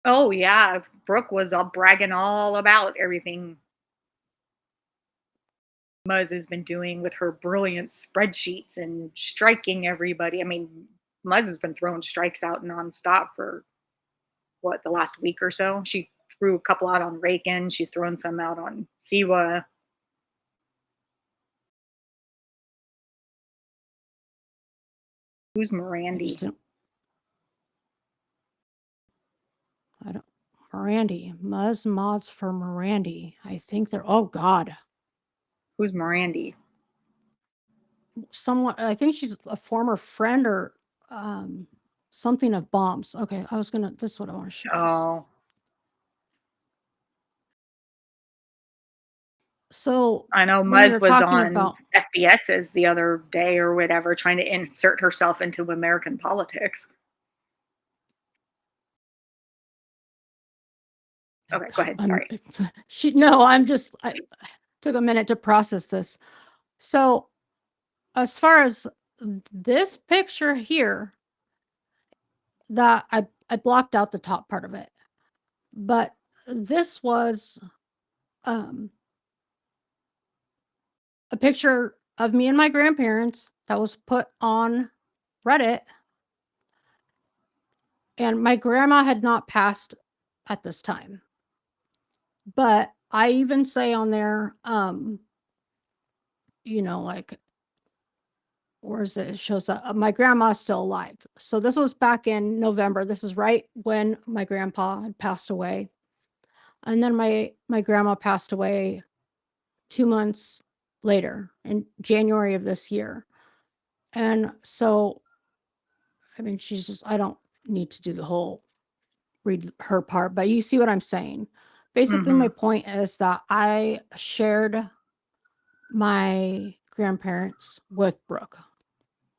Oh yeah, Brooke was all bragging all about everything Muzz has been doing with her brilliant spreadsheets and striking everybody. I mean, Muzz has been throwing strikes out nonstop for what, the last week or so. She threw a couple out on Rakin. She's thrown some out on Siwa. Who's I just Mirandy? don't. I don't. Mirandy. Muzz mods for Mirandy. I think they're. Oh God. Who's Mirandy? Someone. I think she's a former friend or um something of Bombs. Okay, I was gonna. This is what I want to show you. Oh, So I know when we Muzz were was talking on about, FBS's the other day or whatever, trying to insert herself into American politics. oh Okay, go God, ahead. Sorry. she. No, I'm just. I took a minute to process this. So as far as this picture here, that I blocked out the top part of it, but this was um, a picture of me and my grandparents that was put on Reddit, and my grandma had not passed at this time. But I even say on there, like, where is it? It shows that my grandma's still alive. So this was back in November. This is right when my grandpa had passed away. And then my grandma passed away 2 months later in January of this year. And so I mean, she's just, I don't need to do the whole read her part, but you see what I'm saying. Basically, my Mhm. point is that I shared my grandparents with Brooke.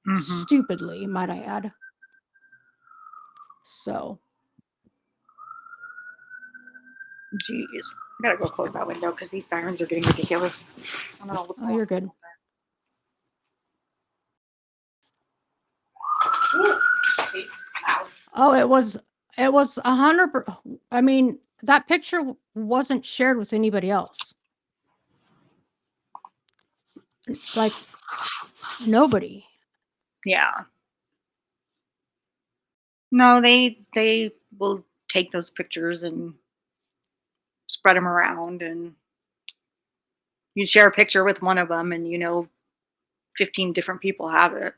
Mhm. Stupidly, might I add. So, Jeez. I gotta go close that window because these sirens are getting ridiculous. I don't know what's oh, going you're good. on. Ooh, see, loud. Oh, it was 100. I mean, that picture wasn't shared with anybody else. Like nobody. Yeah. No, they will take those pictures and spread them around, and you share a picture with one of them, and 15 different people have it.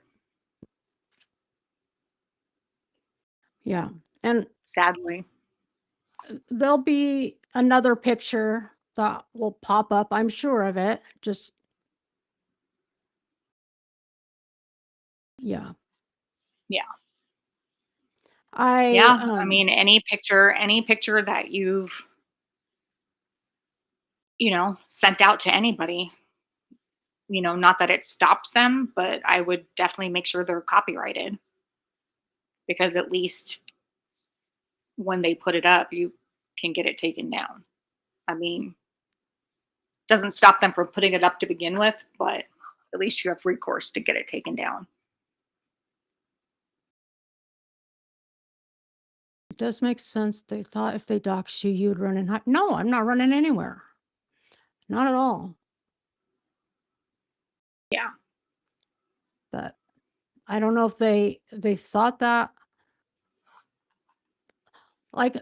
Yeah. And Sadly. there'll be another picture that will pop up. I'm sure of it. Just yeah. Yeah. I Yeah. I mean, any picture that you've sent out to anybody, not that it stops them, but I would definitely make sure they're copyrighted, because at least when they put it up, you can get it taken down. I mean, doesn't stop them from putting it up to begin with, but at least you have recourse to get it taken down. it does make sense. They thought if they dox you, you'd run and hide. No, I'm not running anywhere. Not at all. Yeah. But I don't know if they thought that. Like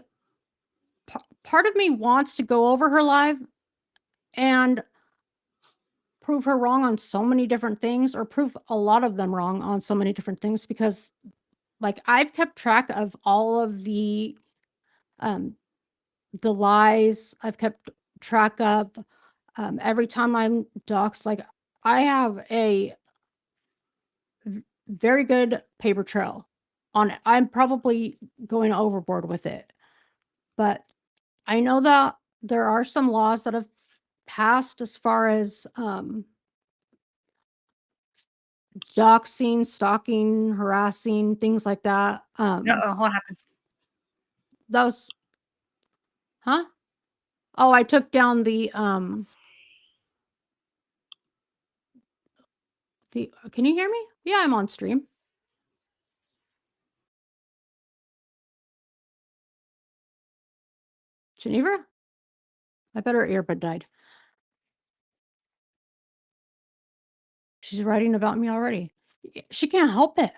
part of me wants to go over her live and prove her wrong on so many different things, or prove a lot of them wrong on so many different things, because like I've kept track of all of um the lies. I've kept track of every time I'm doxxed. Like I have a very good paper trail on it. I'm probably going overboard with it, but I know that there are some laws that have passed as far as doxing, stalking, harassing, things like that. Uh-oh, what happened? Those, huh? Oh, I took down the. Can you hear me? Yeah, I'm on stream. Geneva, I bet her earbud died. She's writing about me already. She can't help it.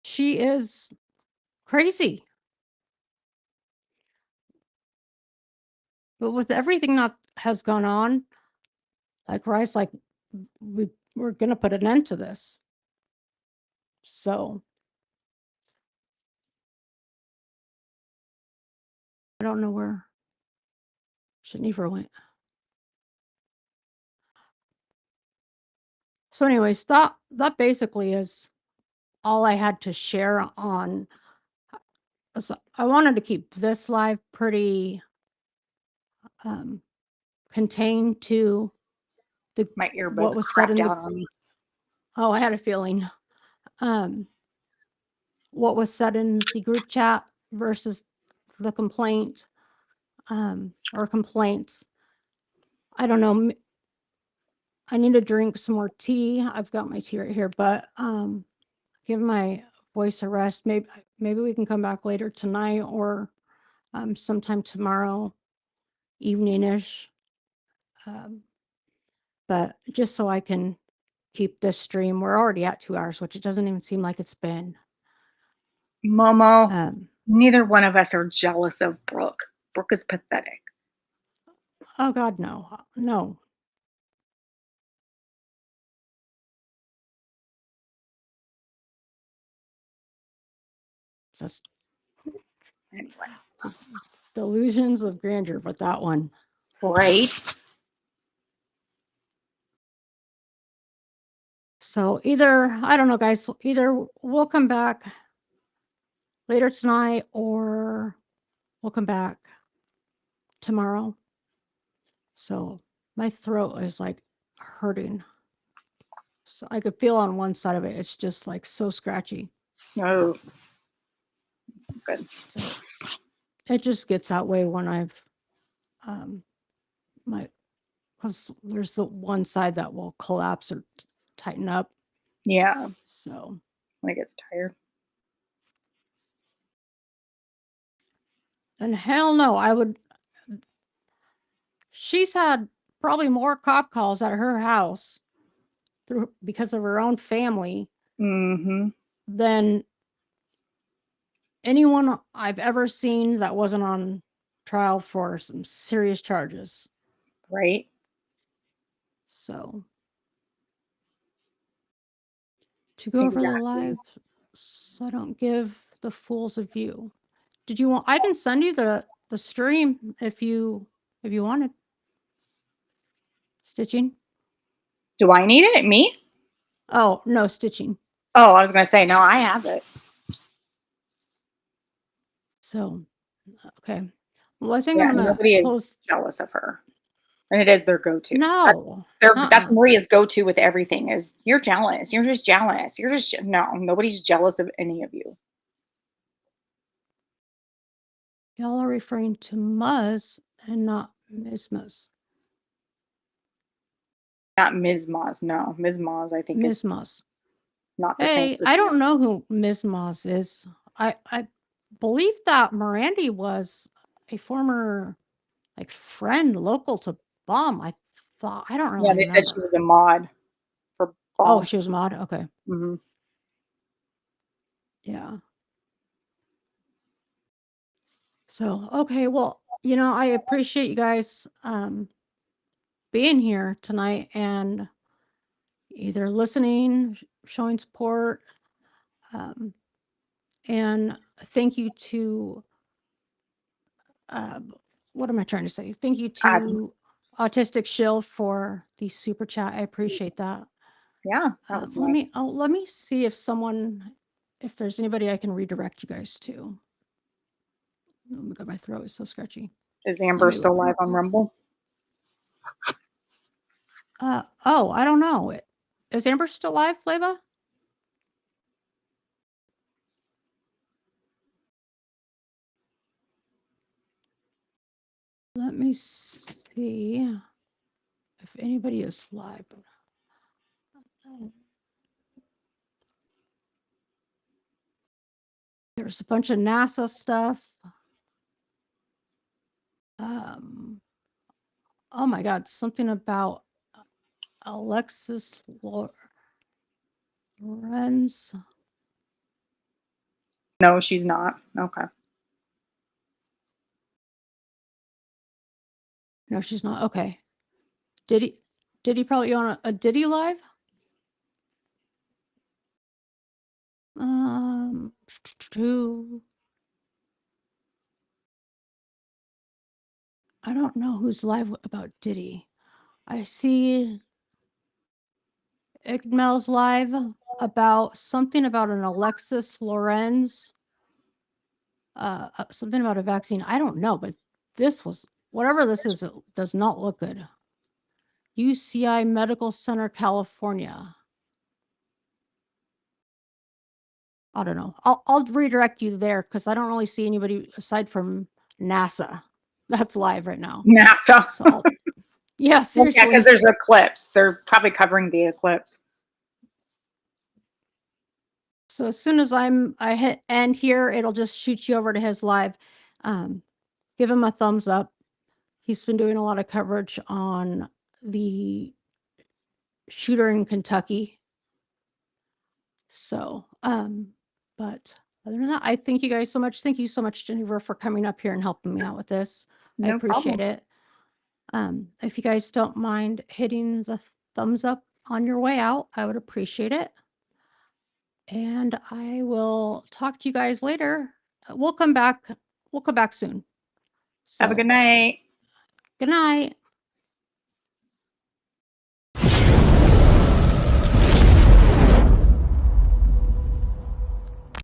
She is crazy. But with everything that has gone on, like Rice, like we're gonna put an end to this. So I don't know where Geneva went. So, anyways, that basically is all I had to share on. So I wanted to keep this live pretty um, contained to the My what earbuds was said crapped in the. out on me. Oh, I had a feeling. Um, what was said in the group chat versus the complaint, or complaints. I don't know. I need to drink some more tea. I've got my tea right here, but give my voice a rest. Maybe we can come back later tonight, or sometime tomorrow evening-ish. Um, but just so I can keep this stream. We're already at 2 hours, which it doesn't even seem like it's been. Momo, Um, neither one of us are jealous of Brooke. Brooke is pathetic. oh God, no, no. Just Anyway. delusions of grandeur with that one. Right? So either, I don't know, guys, either we'll come back later tonight or we'll come back tomorrow. So my throat is like hurting. So I could feel on one side of it. It's just like so scratchy. Oh, good. So it just gets that way when I've my because there's the one side that will collapse or tighten up. Yeah, So when it gets tired. and hell no, I would. She's had probably more cop calls at her house through because of her own family Mm-hmm. than anyone I've ever seen that wasn't on trial for some serious charges. Right. So to go over the Exactly. live, so I don't give the fools a view. Did you want? I can send you the stream if you wanted. Stitching. Do I need it? Me? Oh no, stitching. Oh, I was gonna say no. I have it. So okay. Well, I think Yeah, I'm gonna nobody is close. jealous of her, and it is their go-to. No. That's Maria's go-to with everything. Is you're jealous. You're just jealous. You're just no. Nobody's jealous of any of you. Y'all are referring to Muzz and not Ms. Muzz. Not Ms. Moz. No, Ms. Moz. I think is Ms. Muzz. not the same Hey, I person. don't know who Ms. Muzz is. I believe that Mirandy was a former like friend local to Bomb. I thought I don't Yeah, really they said she remember. was a mod for Oh, Bomb. she was mod. Okay, Hmm. yeah. So okay, well, I appreciate you guys being here tonight and either listening, showing support, um, and thank you to uh, what am I trying to say? Thank you Abby. to Autistic Shill for the super chat. I appreciate that. Yeah, that was Let nice. me see if there's anybody I can redirect you guys to. Oh my god, my throat is so scratchy. Is Let Amber me still look. live on Rumble? Oh, I don't know. Is Amber still live, Flava? Let me see if anybody is live. There's a bunch of NASA stuff. Oh my God, something about Alexis Lorenz. No, she's not. Okay. No, she's not. Okay. Did he probably on a Diddy live? Who? I don't know who's live about Diddy. I see Igmel's live about something about an Alexis Lorenz, something about a vaccine. I don't know, but whatever this is, it does not look good. UCI Medical Center, California. I don't know. I'll redirect you there because I don't really see anybody aside from NASA that's live right now. NASA. So yeah, Well, yeah, because seriously. there's eclipse. They're probably covering the eclipse. So as soon as I hit end here, it'll just shoot you over to his live. Give him a thumbs up. He's been doing a lot of coverage on the shooter in Kentucky. So, but other than that, I thank you guys so much. Thank you so much, Jennifer, for coming up here and helping me out with this. I No appreciate problem. it. If you guys don't mind hitting the thumbs up on your way out, I would appreciate it. And I will talk to you guys later. We'll come back. We'll come back soon. Have a So good night. good night.